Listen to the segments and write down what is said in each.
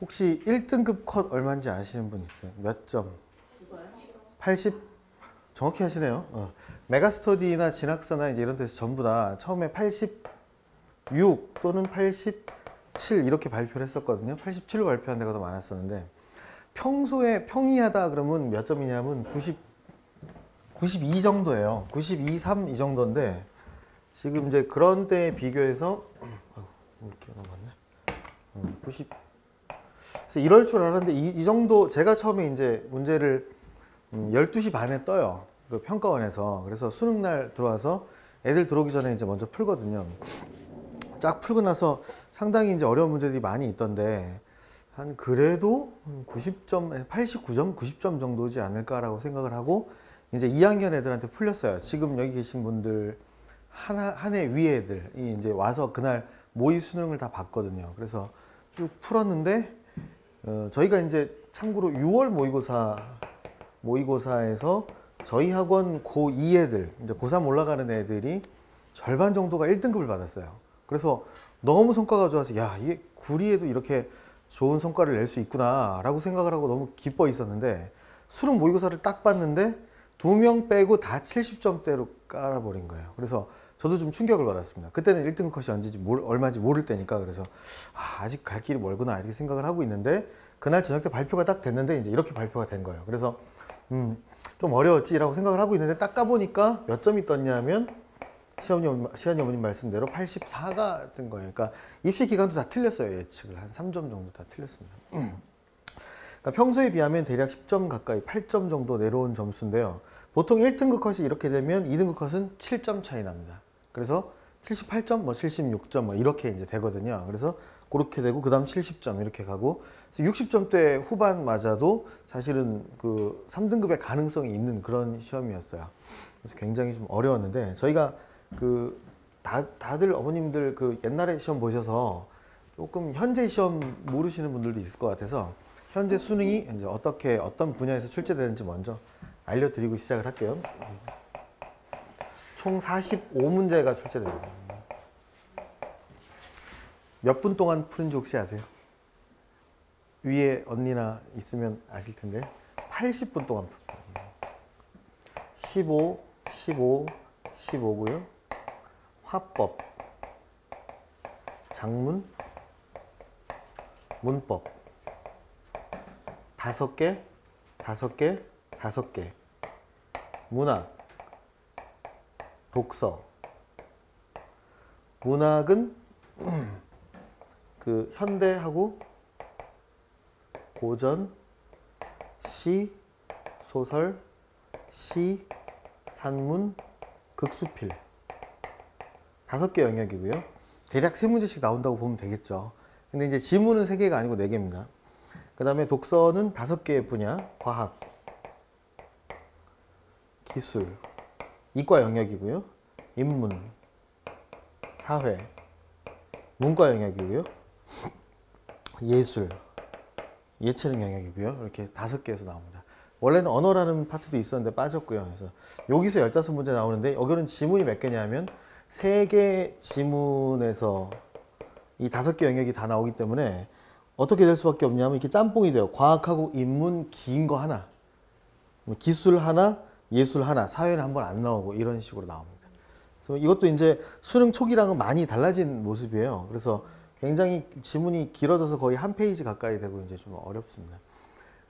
혹시 1등급 컷 얼마인지 아시는 분 있어요? 몇 점? 80? 정확히 하시네요. 메가스터디나 진학사나 이제 이런 데서 전부 다 처음에 86 또는 87 이렇게 발표를 했었거든요. 87로 발표한 데가 더 많았었는데, 평소에 평이하다 그러면 몇 점이냐면 92 정도예요. 92, 3 이 정도인데, 지금 이제 그런 때에 비교해서 이렇게 넘었네. 90. 그래서 이럴 줄 알았는데 이 정도, 제가 처음에 이제 문제를 12시 반에 떠요. 그 평가원에서. 그래서 수능 날 들어와서 애들 들어오기 전에 이제 먼저 풀거든요. 쫙 풀고 나서 상당히 이제 어려운 문제들이 많이 있던데, 한 그래도 90점, 89점, 90점 정도지 않을까라고 생각을 하고 이제 2학년 애들한테 풀렸어요. 지금 여기 계신 분들 한 해 위에 애들이 이제 와서 그날 모의 수능을 다 봤거든요. 그래서 쭉 풀었는데, 저희가 이제 참고로 6월 모의고사에서 저희 학원 고2 애들, 이제 고3 올라가는 애들이 절반 정도가 1등급을 받았어요. 그래서 너무 성과가 좋아서, 야, 이게 구리에도 이렇게 좋은 성과를 낼 수 있구나 라고 생각을 하고 너무 기뻐 있었는데, 수능 모의고사를 딱 봤는데 2명 빼고 다 70점대로 깔아버린 거예요. 그래서 저도 좀 충격을 받았습니다. 그때는 1등급 컷이 얼마인지 모를 때니까. 그래서 아직 갈 길이 멀구나 이렇게 생각을 하고 있는데, 그날 저녁 때 발표가 딱 됐는데 이제 이렇게 발표가 된 거예요. 그래서 좀 어려웠지라고 생각을 하고 있는데, 딱 까보니까 몇 점이 떴냐면 시연이 어머님 말씀대로 84가 뜬 거예요. 그러니까 입시 기간도 다 틀렸어요. 예측을 한 3점 정도 다 틀렸습니다. 그러니까 평소에 비하면 대략 10점 가까이, 8점 정도 내려온 점수인데요. 보통 1등급 컷이 이렇게 되면 2등급 컷은 7점 차이 납니다. 그래서 78점, 76점 이렇게 이제 되거든요. 그래서 그렇게 되고, 그 다음 70점 이렇게 가고, 60점대 후반 맞아도 사실은 그 3등급의 가능성이 있는 그런 시험이었어요. 그래서 굉장히 좀 어려웠는데, 저희가 다들 어머님들 그 옛날에 시험 보셔서 조금 현재 시험 모르시는 분들도 있을 것 같아서, 현재 수능이 이제 어떤 분야에서 출제되는지 먼저 알려드리고 시작을 할게요. 총 45문제가 출제됩니다. 몇 분 동안 푸는지 혹시 아세요? 위에 언니나 있으면 아실 텐데 80분 동안 풉니다. 15, 15, 15고요. 화법, 작문, 문법 5개, 5개, 5개. 문학, 독서. 문학은 그 현대하고 고전, 시, 소설, 시, 산문, 극수필 5개 영역이고요. 대략 3문제씩 나온다고 보면 되겠죠. 근데 이제 지문은 3개가 아니고 4개입니다. 그 다음에 독서는 5개의 분야, 과학, 기술, 이과 영역이고요. 인문, 사회, 문과 영역이고요. 예술, 예체능 영역이고요. 이렇게 5개에서 나옵니다. 원래는 언어라는 파트도 있었는데 빠졌고요. 그래서 여기서 15문제 나오는데, 여기는 지문이 몇 개냐면 3개 지문에서 이 5개 영역이 다 나오기 때문에 어떻게 될 수밖에 없냐면 이렇게 짬뽕이 돼요. 과학하고 인문 긴 거 하나, 기술 하나, 예술 하나, 사회는 한 번 안 나오고 이런 식으로 나옵니다. 그래서 이것도 이제 수능 초기랑은 많이 달라진 모습이에요. 그래서 굉장히 지문이 길어져서 거의 한 페이지 가까이 되고 이제 좀 어렵습니다.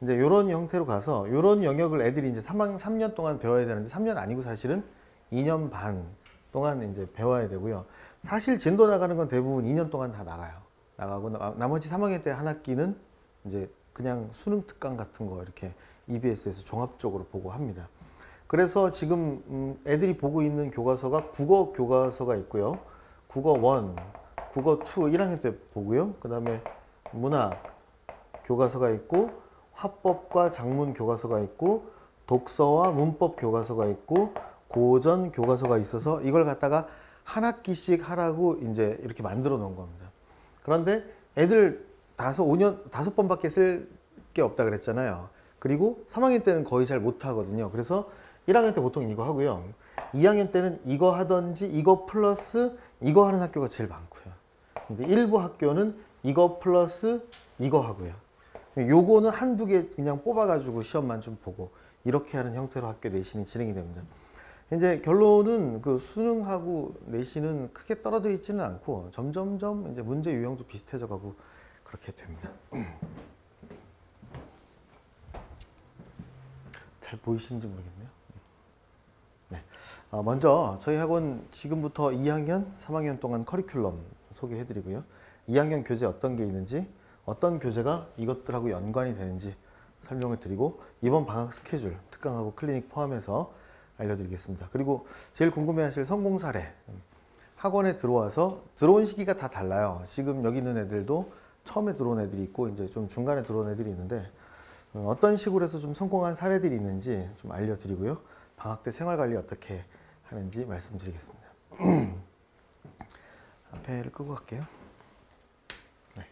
이제 이런 형태로 가서 이런 영역을 애들이 이제 3년 동안 배워야 되는데, 3년 아니고 사실은 2년 반 동안 이제 배워야 되고요. 사실 진도 나가는 건 대부분 2년 동안 다 나가고 나머지 3학년 때 한 학기는 이제 그냥 수능 특강 같은 거 이렇게 EBS에서 종합적으로 보고 합니다. 그래서 지금 애들이 보고 있는 교과서가 국어 교과서가 있고요. 국어 1, 국어 2 1학년 때 보고요. 그 다음에 문학 교과서가 있고, 화법과 작문 교과서가 있고, 독서와 문법 교과서가 있고, 고전 교과서가 있어서 이걸 갖다가 한 학기씩 하라고 이제 이렇게 만들어 놓은 겁니다. 그런데 애들 5번밖에 쓸 게 없다 그랬잖아요. 그리고 3학년 때는 거의 잘 못 하거든요. 그래서 1학년 때 보통 이거 하고요. 2학년 때는 이거 하든지 이거 플러스 이거 하는 학교가 제일 많고요. 근데 일부 학교는 이거 플러스 이거 하고요. 요거는 한두 개 그냥 뽑아가지고 시험만 좀 보고 이렇게 하는 형태로 학교 내신이 진행이 됩니다. 이제 결론은 그 수능하고 내신은 크게 떨어져 있지는 않고 점점점 이제 문제 유형도 비슷해져 가고 그렇게 됩니다. 잘 보이시는지 모르겠네요. 네. 먼저 저희 학원 지금부터 2학년, 3학년 동안 커리큘럼 소개해 드리고요. 2학년 교재 어떤 게 있는지, 어떤 교재가 이것들하고 연관이 되는지 설명을 드리고 이번 방학 스케줄, 특강하고 클리닉 포함해서 알려드리겠습니다. 그리고 제일 궁금해하실 성공 사례, 학원에 들어와서 들어온 시기가 다 달라요. 지금 여기 있는 애들도 처음에 들어온 애들이 있고 이제 좀 중간에 들어온 애들이 있는데 어떤 식으로 해서 좀 성공한 사례들이 있는지 좀 알려드리고요. 방학 때 생활관리 어떻게 하는지 말씀드리겠습니다. 앞에를 끄고 갈게요. 네.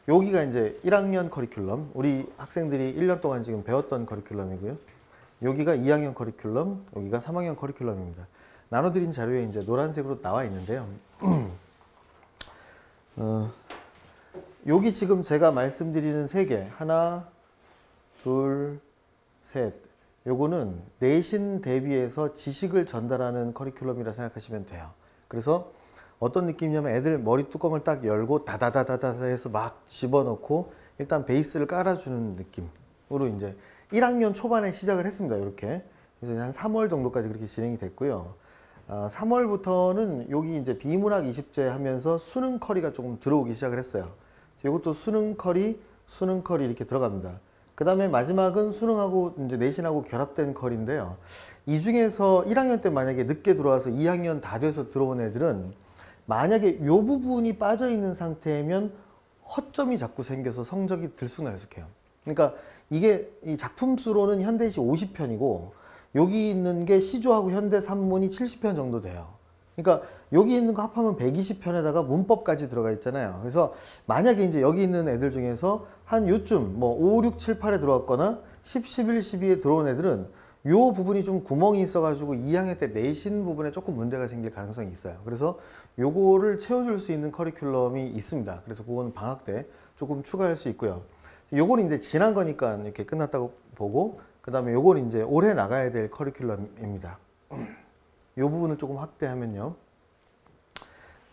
여기가 이제 1학년 커리큘럼, 우리 학생들이 1년 동안 지금 배웠던 커리큘럼이고요. 여기가 2학년 커리큘럼, 여기가 3학년 커리큘럼입니다. 나눠드린 자료에 이제 노란색으로 나와 있는데요. 여기 지금 제가 말씀드리는 세 개, 하나, 둘, 셋. 요거는 내신 대비해서 지식을 전달하는 커리큘럼이라 생각하시면 돼요. 그래서 어떤 느낌이냐면 애들 머리 뚜껑을 딱 열고 다다다다다 해서 막 집어넣고 일단 베이스를 깔아주는 느낌으로 이제 1학년 초반에 시작을 했습니다. 이렇게. 그래서 한 3월 정도까지 그렇게 진행이 됐고요. 3월부터는 여기 이제 비문학 20제 하면서 수능 커리가 조금 들어오기 시작을 했어요. 이것도 수능 커리 이렇게 들어갑니다. 그 다음에 마지막은 수능하고 이제 내신하고 결합된 커리인데요. 이 중에서 1학년 때 만약에 늦게 들어와서 2학년 다 돼서 들어온 애들은 만약에 이 부분이 빠져 있는 상태면 허점이 자꾸 생겨서 성적이 들쑥날쑥해요. 그러니까 이게 이 작품 수로는 현대시 50편이고 여기 있는 게 시조하고 현대 산문이 70편 정도 돼요. 그러니까 여기 있는 거 합하면 120편에다가 문법까지 들어가 있잖아요. 그래서 만약에 이제 여기 있는 애들 중에서 한 요쯤 뭐 5, 6, 7, 8에 들어왔거나 10, 11, 12에 들어온 애들은 요 부분이 좀 구멍이 있어가지고 2학년 때 내신 부분에 조금 문제가 생길 가능성이 있어요. 그래서 요거를 채워줄 수 있는 커리큘럼이 있습니다. 그래서 그건 방학 때 조금 추가할 수 있고요. 요거는 이제 지난 거니까 이렇게 끝났다고 보고 그 다음에 요거는 이제 올해 나가야 될 커리큘럼입니다. 요 부분을 조금 확대하면요.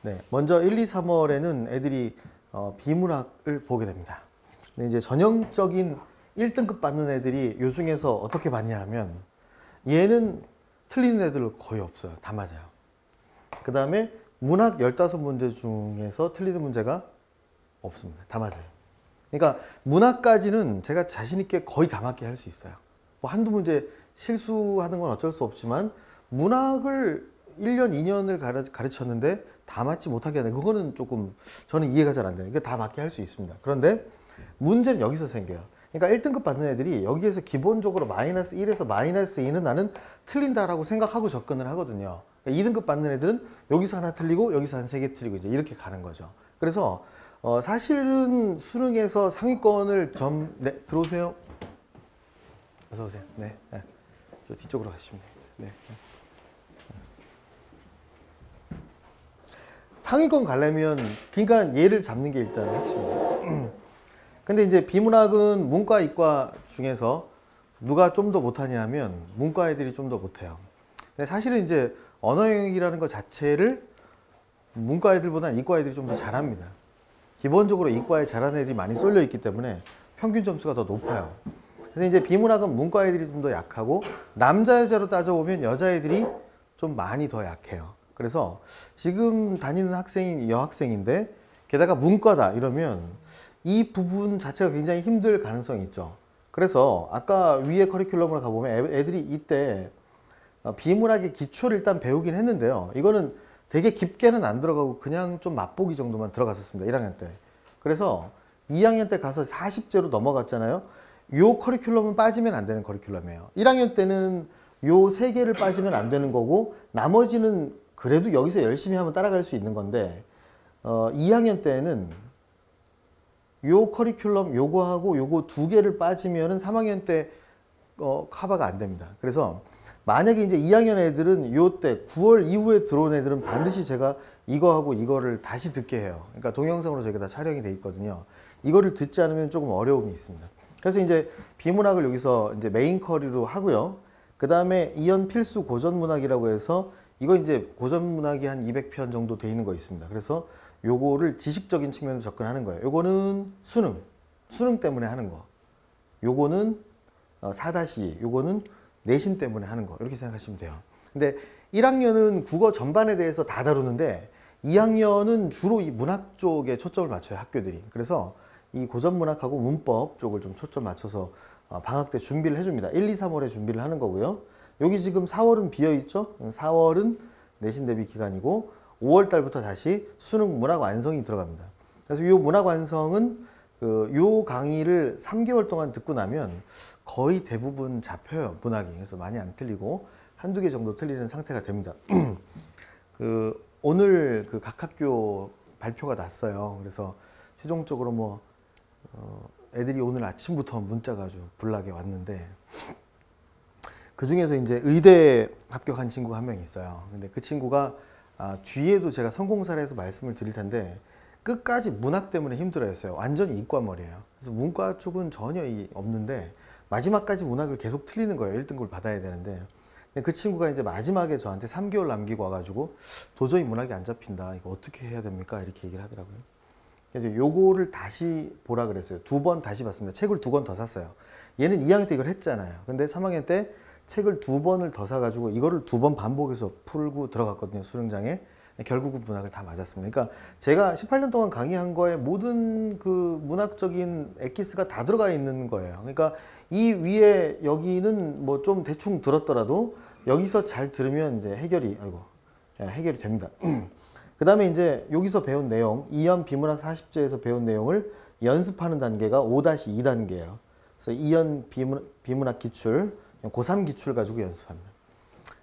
네, 먼저 1, 2, 3월에는 애들이 비문학을 보게 됩니다. 근데 이제 전형적인 1등급 받는 애들이 요 중에서 어떻게 받냐 하면 얘는 틀리는 애들 거의 없어요. 다 맞아요. 그 다음에 문학 15문제 중에서 틀리는 문제가 없습니다. 다 맞아요. 그러니까 문학까지는 제가 자신 있게 거의 다 맞게 할 수 있어요. 뭐 한두 문제 실수하는 건 어쩔 수 없지만 문학을 1년, 2년을 가르쳤는데 다 맞지 못하게 하는 그거는 조금 저는 이해가 잘 안 되는 게 다 맞게 할 수 있습니다. 그런데 문제는 여기서 생겨요. 그러니까 1등급 받는 애들이 여기에서 기본적으로 마이너스 1에서 마이너스 2는 나는 틀린다라고 생각하고 접근을 하거든요. 그러니까 2등급 받는 애들은 여기서 하나 틀리고 여기서 한 3개 틀리고 이제 이렇게 가는 거죠. 그래서 사실은 수능에서 상위권을 네, 들어오세요. 어서 오세요. 네, 네. 저 뒤쪽으로 가시면 돼요. 네. 상위권 가려면 그러니까 얘를 잡는 게 일단 핵심이에요. 근데 이제 비문학은 문과, 이과 중에서 누가 좀 더 못하냐 하면 문과 애들이 좀 더 못해요. 근데 사실은 이제 언어 영역이라는 것 자체를 문과 애들보다 이과 애들이 좀 더 잘합니다. 기본적으로 이과에 잘하는 애들이 많이 쏠려 있기 때문에 평균 점수가 더 높아요. 그래서 이제 비문학은 문과 애들이 좀 더 약하고 남자 여자로 따져보면 여자 애들이 좀 많이 더 약해요. 그래서 지금 다니는 학생이 여학생인데 게다가 문과다 이러면 이 부분 자체가 굉장히 힘들 가능성이 있죠. 그래서 아까 위에 커리큘럼으로 가보면 애들이 이때 비문학의 기초를 일단 배우긴 했는데요. 이거는 되게 깊게는 안 들어가고 그냥 좀 맛보기 정도만 들어갔었습니다. 1학년 때. 그래서 2학년 때 가서 40제로 넘어갔잖아요. 요 커리큘럼은 빠지면 안 되는 커리큘럼이에요. 1학년 때는 요 3개를 빠지면 안 되는 거고 나머지는 그래도 여기서 열심히 하면 따라갈 수 있는 건데 2학년 때는 요 커리큘럼 요거하고 요거 2개를 빠지면은 3학년 때 커버가 안 됩니다. 그래서 만약에 이제 2학년 애들은 요때 9월 이후에 들어온 애들은 반드시 제가 이거하고 이거를 다시 듣게 해요. 그러니까 동영상으로 저희가 다 촬영이 돼 있거든요. 이거를 듣지 않으면 조금 어려움이 있습니다. 그래서 이제 비문학을 여기서 이제 메인 커리로 하고요. 그 다음에 이연 필수 고전문학이라고 해서 이거 이제 고전문학이 한 200편 정도 돼 있는 거 있습니다. 그래서 요거를 지식적인 측면으로 접근하는 거예요. 요거는 수능 때문에 하는 거. 요거는 4-2, 요거는 내신 때문에 하는 거. 이렇게 생각하시면 돼요. 근데 1학년은 국어 전반에 대해서 다 다루는데 2학년은 주로 이 문학 쪽에 초점을 맞춰요, 학교들이. 그래서 이 고전문학하고 문법 쪽을 좀 초점 맞춰서 방학 때 준비를 해줍니다. 1, 2, 3월에 준비를 하는 거고요. 여기 지금 4월은 비어있죠? 4월은 내신 대비 기간이고 5월 달부터 다시 수능 문학 완성이 들어갑니다. 그래서 이 문학 완성은 요 강의를 3개월 동안 듣고 나면 거의 대부분 잡혀요, 문학이. 그래서 많이 안 틀리고 한두 개 정도 틀리는 상태가 됩니다. 오늘 각 학교 발표가 났어요. 그래서 최종적으로 뭐 애들이 오늘 아침부터 문자가 아주 불나게 왔는데 그 중에서 이제 의대 합격한 친구가 한 명 있어요. 근데 그 친구가 뒤에도 제가 성공 사례에서 말씀을 드릴 텐데 끝까지 문학 때문에 힘들어했어요. 완전히 이과머리예요. 그래서 문과 쪽은 전혀 없는데 마지막까지 문학을 계속 틀리는 거예요. 1등급을 받아야 되는데 그 친구가 이제 마지막에 저한테 3개월 남기고 와가지고 도저히 문학이 안 잡힌다. 이거 어떻게 해야 됩니까? 이렇게 얘기를 하더라고요. 그래서 요거를 다시 보라 그랬어요. 2번 다시 봤습니다. 책을 2권 더 샀어요. 얘는 2학년 때 이걸 했잖아요. 근데 3학년 때 책을 2번을 더 사가지고 이거를 2번 반복해서 풀고 들어갔거든요, 수능장에. 결국은 문학을 다 맞았습니다. 그러니까 제가 18년 동안 강의한 거에 모든 그 문학적인 엑기스가 다 들어가 있는 거예요. 그러니까 이 위에 여기는 뭐 좀 대충 들었더라도 여기서 잘 들으면 이제 해결이 됩니다. 그 다음에 이제 여기서 배운 내용, 2연 비문학 40제에서 배운 내용을 연습하는 단계가 5-2 단계예요. 그래서 2연 비문학 기출, 고3 기출 가지고 연습합니다.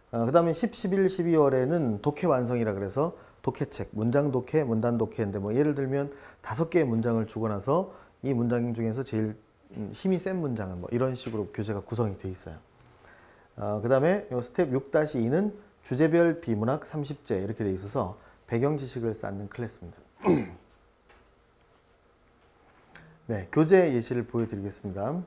그 다음에 10, 11, 12월에는 독해 완성이라 그래서 독해책, 문장 독해, 문단 독해인데 뭐 예를 들면 5개의 문장을 주고 나서 이 문장 중에서 제일 힘이 센 문장은 뭐 이런 식으로 교재가 구성이 되어 있어요. 그 다음에 스텝 6-2는 주제별 비문학 30제 이렇게 되어 있어서 배경 지식을 쌓는 클래스입니다. 네, 교재 예시를 보여드리겠습니다.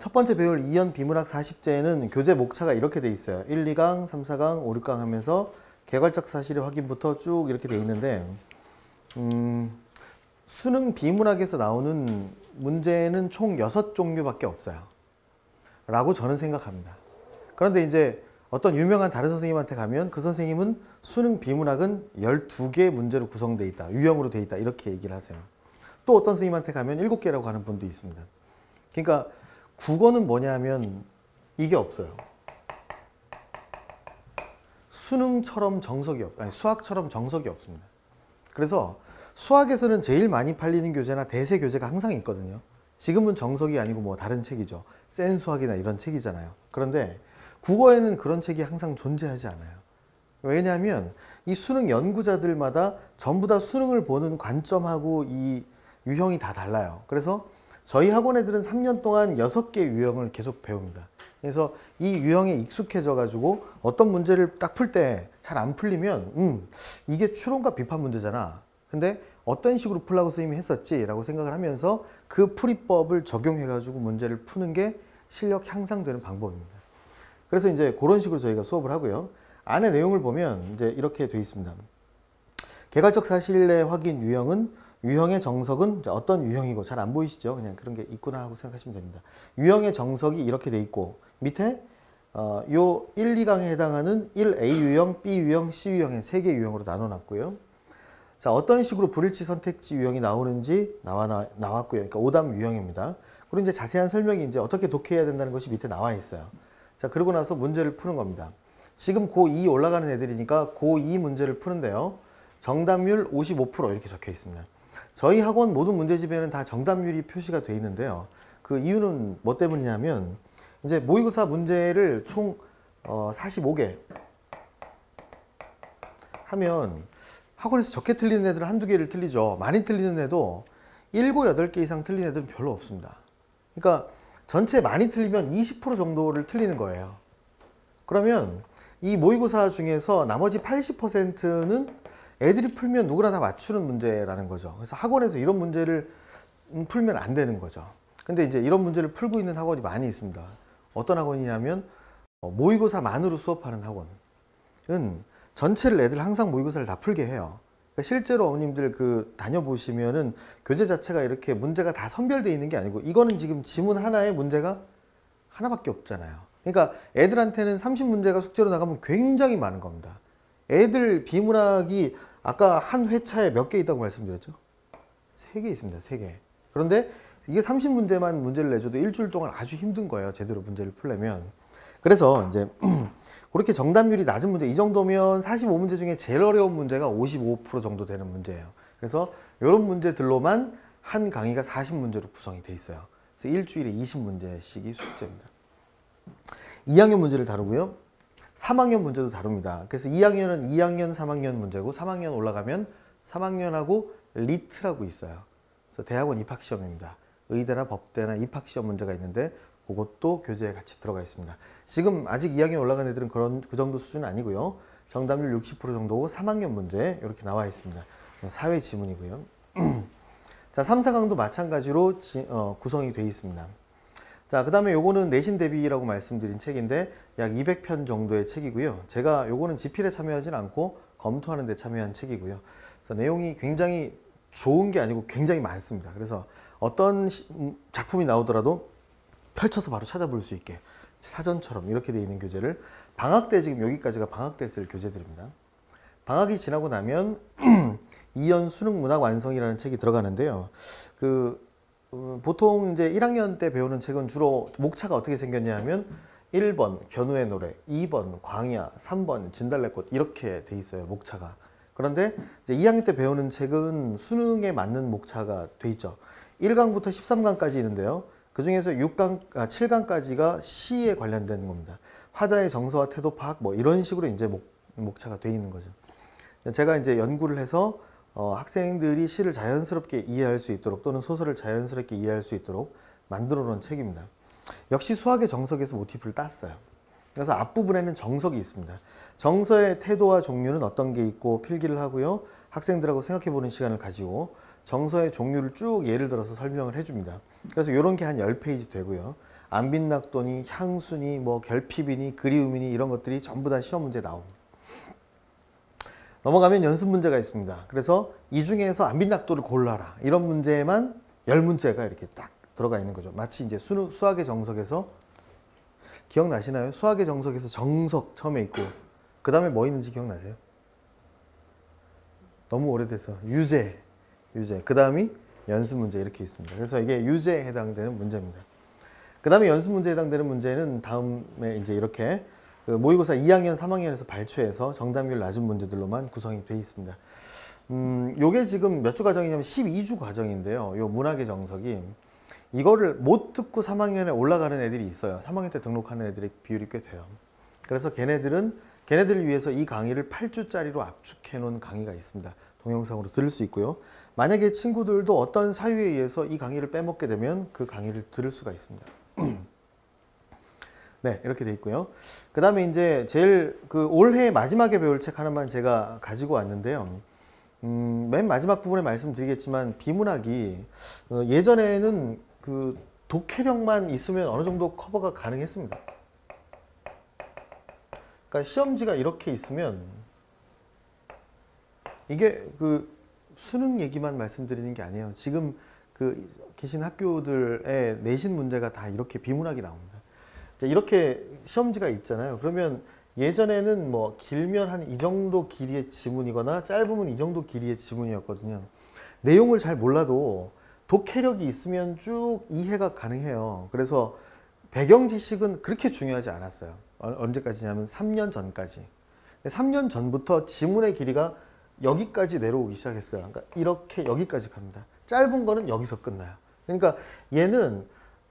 첫 번째 배울 2연 비문학 40제에는 교재 목차가 이렇게 돼 있어요. 1, 2강, 3, 4강, 5, 6강 하면서 개괄적 사실의 확인부터 쭉 이렇게 돼 있는데 수능 비문학에서 나오는 문제는 총 6종류밖에 없어요. 라고 저는 생각합니다. 그런데 이제 어떤 유명한 다른 선생님한테 가면 그 선생님은 수능 비문학은 12개의 문제로 구성되어 있다. 유형으로 되어 있다. 이렇게 얘기를 하세요. 또 어떤 선생님한테 가면 7개라고 하는 분도 있습니다. 그러니까 국어는 뭐냐면 이게 없어요. 수능처럼 정석이 수학처럼 정석이 없습니다. 그래서 수학에서는 제일 많이 팔리는 교재나 대세 교재가 항상 있거든요. 지금은 정석이 아니고 뭐 다른 책이죠. 센 수학이나 이런 책이잖아요. 그런데 국어에는 그런 책이 항상 존재하지 않아요. 왜냐하면 이 수능 연구자들마다 전부 다 수능을 보는 관점하고 이 유형이 다 달라요. 그래서 저희 학원 애들은 3년 동안 6개 유형을 계속 배웁니다. 그래서 이 유형에 익숙해져 가지고 어떤 문제를 딱 풀 때 잘 안 풀리면 이게 추론과 비판 문제잖아. 근데 어떤 식으로 풀라고 선생님이 했었지 라고 생각을 하면서 그 풀이법을 적용해 가지고 문제를 푸는 게 실력 향상되는 방법입니다. 그래서 이제 그런 식으로 저희가 수업을 하고요. 안에 내용을 보면 이제 이렇게 되어 있습니다. 개괄적 사실의 확인 유형은 유형의 정석은 어떤 유형이고 잘 안 보이시죠? 그냥 그런 게 있구나 하고 생각하시면 됩니다. 유형의 정석이 이렇게 돼 있고 밑에 요 1, 2강에 해당하는 1A 유형, B 유형, C 유형의 3개 유형으로 나눠 놨고요. 자, 어떤 식으로 불일치 선택지 유형이 나오는지 나왔고요. 그러니까 오답 유형입니다. 그리고 이제 자세한 설명이 이제 어떻게 독해해야 된다는 것이 밑에 나와 있어요. 자, 그러고 나서 문제를 푸는 겁니다. 지금 고2 올라가는 애들이니까 고2 문제를 푸는데요. 정답률 55% 이렇게 적혀 있습니다. 저희 학원 모든 문제집에는 다 정답률이 표시가 되어 있는데요. 그 이유는 뭐 때문이냐면 이제 모의고사 문제를 총 45개 하면 학원에서 적게 틀리는 애들은 한두 개를 틀리죠. 많이 틀리는 애도 7, 8개 이상 틀리는 애들은 별로 없습니다. 그러니까 전체 많이 틀리면 20% 정도를 틀리는 거예요. 그러면 이 모의고사 중에서 나머지 80%는 애들이 풀면 누구나 다 맞추는 문제라는 거죠. 그래서 학원에서 이런 문제를 풀면 안 되는 거죠. 근데 이제 이런 문제를 풀고 있는 학원이 많이 있습니다. 어떤 학원이냐면 모의고사만으로 수업하는 학원은 전체를 애들 항상 모의고사를 다 풀게 해요. 그러니까 실제로 어머님들 그 다녀보시면은 교재 자체가 이렇게 문제가 다 선별되어 있는 게 아니고 이거는 지금 지문 하나에 문제가 하나밖에 없잖아요. 그러니까 애들한테는 30문제가 숙제로 나가면 굉장히 많은 겁니다. 애들 비문학이 아까 한 회차에 몇 개 있다고 말씀드렸죠? 3개 있습니다. 3개. 그런데 이게 30문제만 문제를 내줘도 일주일 동안 아주 힘든 거예요. 제대로 문제를 풀려면. 그래서 이제 그렇게 정답률이 낮은 문제, 이 정도면 45문제 중에 제일 어려운 문제가 55% 정도 되는 문제예요. 그래서 이런 문제들로만 한 강의가 40문제로 구성이 돼 있어요. 그래서 일주일에 20문제씩이 숙제입니다. 2학년 문제를 다루고요. 3학년 문제도 다룹니다. 그래서 2학년은 2학년, 3학년 문제고 3학년 올라가면 3학년하고 리트라고 있어요. 그래서 대학원 입학시험입니다. 의대나 법대나 입학시험 문제가 있는데 그것도 교재에 같이 들어가 있습니다. 지금 아직 2학년 올라간 애들은 그 정도 수준은 아니고요. 정답률 60% 정도고 3학년 문제 이렇게 나와 있습니다. 사회 지문이고요. 자, 3, 4강도 마찬가지로 구성이 되어 있습니다. 자, 그 다음에 요거는 내신 대비라고 말씀드린 책인데 약 200편 정도의 책이고요. 제가 요거는 지필에 참여하진 않고 검토하는 데 참여한 책이고요. 그래서 내용이 굉장히 좋은 게 아니고 굉장히 많습니다. 그래서 어떤 작품이 나오더라도 펼쳐서 바로 찾아볼 수 있게 사전처럼 이렇게 되어 있는 교재를 방학 때, 지금 여기까지가 방학 때 쓸 교재들입니다. 방학이 지나고 나면 이연 수능 문학 완성이라는 책이 들어가는데요. 보통 이제 1학년 때 배우는 책은 주로 목차가 어떻게 생겼냐 하면 1번 견우의 노래, 2번 광야, 3번 진달래꽃 이렇게 돼 있어요. 목차가. 그런데 이제 2학년 때 배우는 책은 수능에 맞는 목차가 돼 있죠. 1강부터 13강까지 있는데요. 그 중에서 7강까지가 시에 관련된 겁니다. 화자의 정서와 태도 파악 뭐 이런 식으로 이제 목차가 돼 있는 거죠. 제가 이제 연구를 해서 학생들이 시를 자연스럽게 이해할 수 있도록 또는 소설을 자연스럽게 이해할 수 있도록 만들어 놓은 책입니다. 역시 수학의 정석에서 모티프를 땄어요. 그래서 앞부분에는 정석이 있습니다. 정서의 태도와 종류는 어떤 게 있고 필기를 하고요. 학생들하고 생각해 보는 시간을 가지고 정서의 종류를 쭉 예를 들어서 설명을 해줍니다. 그래서 이런 게 한 10페이지 되고요. 안빈낙도니, 향수니, 뭐 결핍이니, 그리움이니 이런 것들이 전부 다 시험 문제에 나옵니다. 넘어가면 연습 문제가 있습니다. 그래서 이 중에서 안빈낙도를 골라라. 이런 문제만 10문제가 이렇게 딱 들어가 있는 거죠. 마치 이제 수학의 정석에서 기억나시나요? 수학의 정석에서 정석 처음에 있고 그 다음에 뭐 있는지 기억나세요? 너무 오래돼서 유제 그 다음이 연습 문제 이렇게 있습니다. 그래서 이게 유제에 해당되는 문제입니다. 그 다음에 연습 문제에 해당되는 문제는 다음에 이제 이렇게 모의고사 2학년, 3학년에서 발췌해서 정답률 낮은 문제들로만 구성이 되어 있습니다. 요게 지금 몇 주 과정이냐면 12주 과정인데요. 요 문학의 정석이 이거를 못 듣고 3학년에 올라가는 애들이 있어요. 3학년 때 등록하는 애들의 비율이 꽤 돼요. 그래서 걔네들을 위해서 이 강의를 8주짜리로 압축해 놓은 강의가 있습니다. 동영상으로 들을 수 있고요. 만약에 친구들도 어떤 사유에 의해서 이 강의를 빼먹게 되면 그 강의를 들을 수가 있습니다. 네, 이렇게 돼 있고요. 그 다음에 이제 제일 올해 마지막에 배울 책 하나만 제가 가지고 왔는데요. 맨 마지막 부분에 말씀드리겠지만 비문학이 예전에는 독해력만 있으면 어느 정도 커버가 가능했습니다. 그러니까 시험지가 이렇게 있으면 이게 수능 얘기만 말씀드리는 게 아니에요. 지금 계신 학교들의 내신 문제가 다 이렇게 비문학이 나옵니다. 이렇게 시험지가 있잖아요. 그러면 예전에는 뭐 길면 한 이 정도 길이의 지문이거나 짧으면 이 정도 길이의 지문이었거든요. 내용을 잘 몰라도 독해력이 있으면 쭉 이해가 가능해요. 그래서 배경 지식은 그렇게 중요하지 않았어요. 언제까지냐면 3년 전까지. 3년 전부터 지문의 길이가 여기까지 내려오기 시작했어요. 그러니까 이렇게 여기까지 갑니다. 짧은 거는 여기서 끝나요. 그러니까 얘는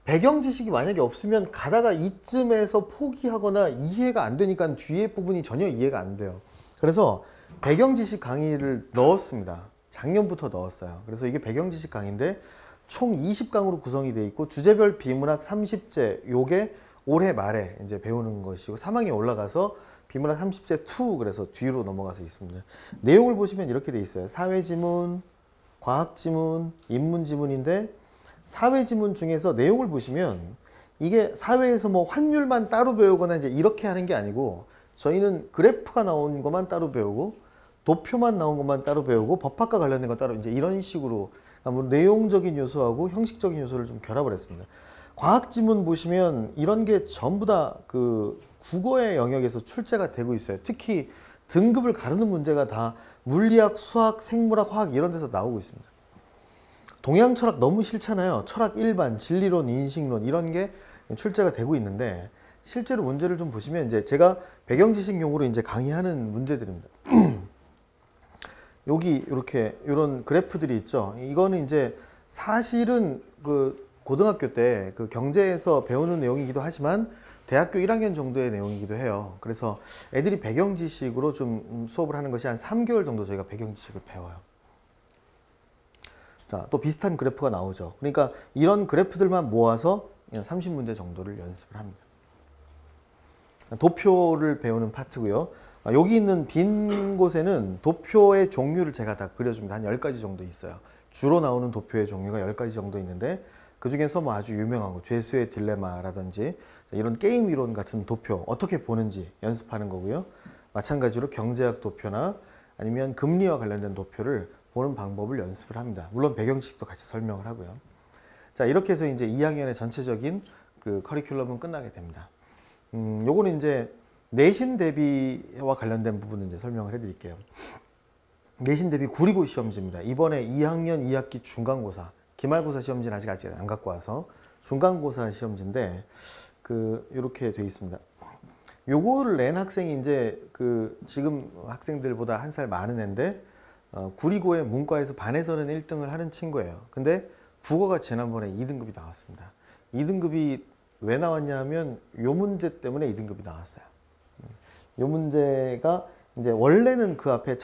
배경 지식이 만약에 없으면 가다가 이쯤에서 포기하거나 이해가 안 되니까 뒤에 부분이 전혀 이해가 안 돼요. 그래서 배경 지식 강의를 넣었습니다. 작년부터 넣었어요. 그래서 이게 배경 지식 강의인데 총 20강으로 구성이 되어 있고 주제별 비문학 30제, 요게 올해 말에 이제 배우는 것이고 3학년에 올라가서 비문학 30세 2 그래서 뒤로 넘어가서 있습니다. 내용을 보시면 이렇게 돼 있어요. 사회지문, 과학지문, 인문지문인데 사회지문 중에서 내용을 보시면 이게 사회에서 뭐 환율만 따로 배우거나 이제 이렇게 하는 게 아니고 저희는 그래프가 나온 것만 따로 배우고 도표만 나온 것만 따로 배우고 법학과 관련된 거 따로 이제 이런 식으로 뭐 내용적인 요소하고 형식적인 요소를 좀 결합을 했습니다. 과학지문 보시면 이런 게 전부 다 그 국어의 영역에서 출제가 되고 있어요. 특히 등급을 가르는 문제가 다 물리학, 수학, 생물학, 화학 이런 데서 나오고 있습니다. 동양 철학 너무 싫잖아요. 철학 일반, 진리론, 인식론 이런 게 출제가 되고 있는데 실제로 문제를 좀 보시면 이제 제가 배경지식용으로 이제 강의하는 문제들입니다. 여기 이렇게 이런 그래프들이 있죠. 이거는 이제 사실은 그 고등학교 때 그 경제에서 배우는 내용이기도 하지만 대학교 1학년 정도의 내용이기도 해요. 그래서 애들이 배경지식으로 좀 수업을 하는 것이 한 3개월 정도 저희가 배경지식을 배워요. 자, 또 비슷한 그래프가 나오죠. 그러니까 이런 그래프들만 모아서 30문제 정도를 연습을 합니다. 도표를 배우는 파트고요. 여기 있는 빈 곳에는 도표의 종류를 제가 다 그려줍니다. 한 10가지 정도 있어요. 주로 나오는 도표의 종류가 10가지 정도 있는데 그 중에서 뭐 아주 유명한 거 죄수의 딜레마라든지 이런 게임 이론 같은 도표 어떻게 보는지 연습하는 거고요. 마찬가지로 경제학 도표나 아니면 금리와 관련된 도표를 보는 방법을 연습을 합니다. 물론 배경지식도 같이 설명을 하고요. 자, 이렇게 해서 이제 2학년의 전체적인 그 커리큘럼은 끝나게 됩니다. 요거는 이제 내신 대비와 관련된 부분을 이제 설명을 해드릴게요. 내신 대비 구리고 시험지입니다. 이번에 2학년 2학기 중간고사, 기말고사 시험지는 아직 안 갖고 와서 중간고사 시험지인데 이렇게 되어 있습니다. 요거를 낸 학생이 이제 지금 학생들보다 한 살 많은 애인데 구리고의 문과에서 반에서는 1등을 하는 친구예요. 근데 국어가 지난번에 2등급이 나왔습니다. 2등급이 왜 나왔냐 하면 요 문제 때문에 2등급이 나왔어요. 요 문제가 이제 원래는 그 앞에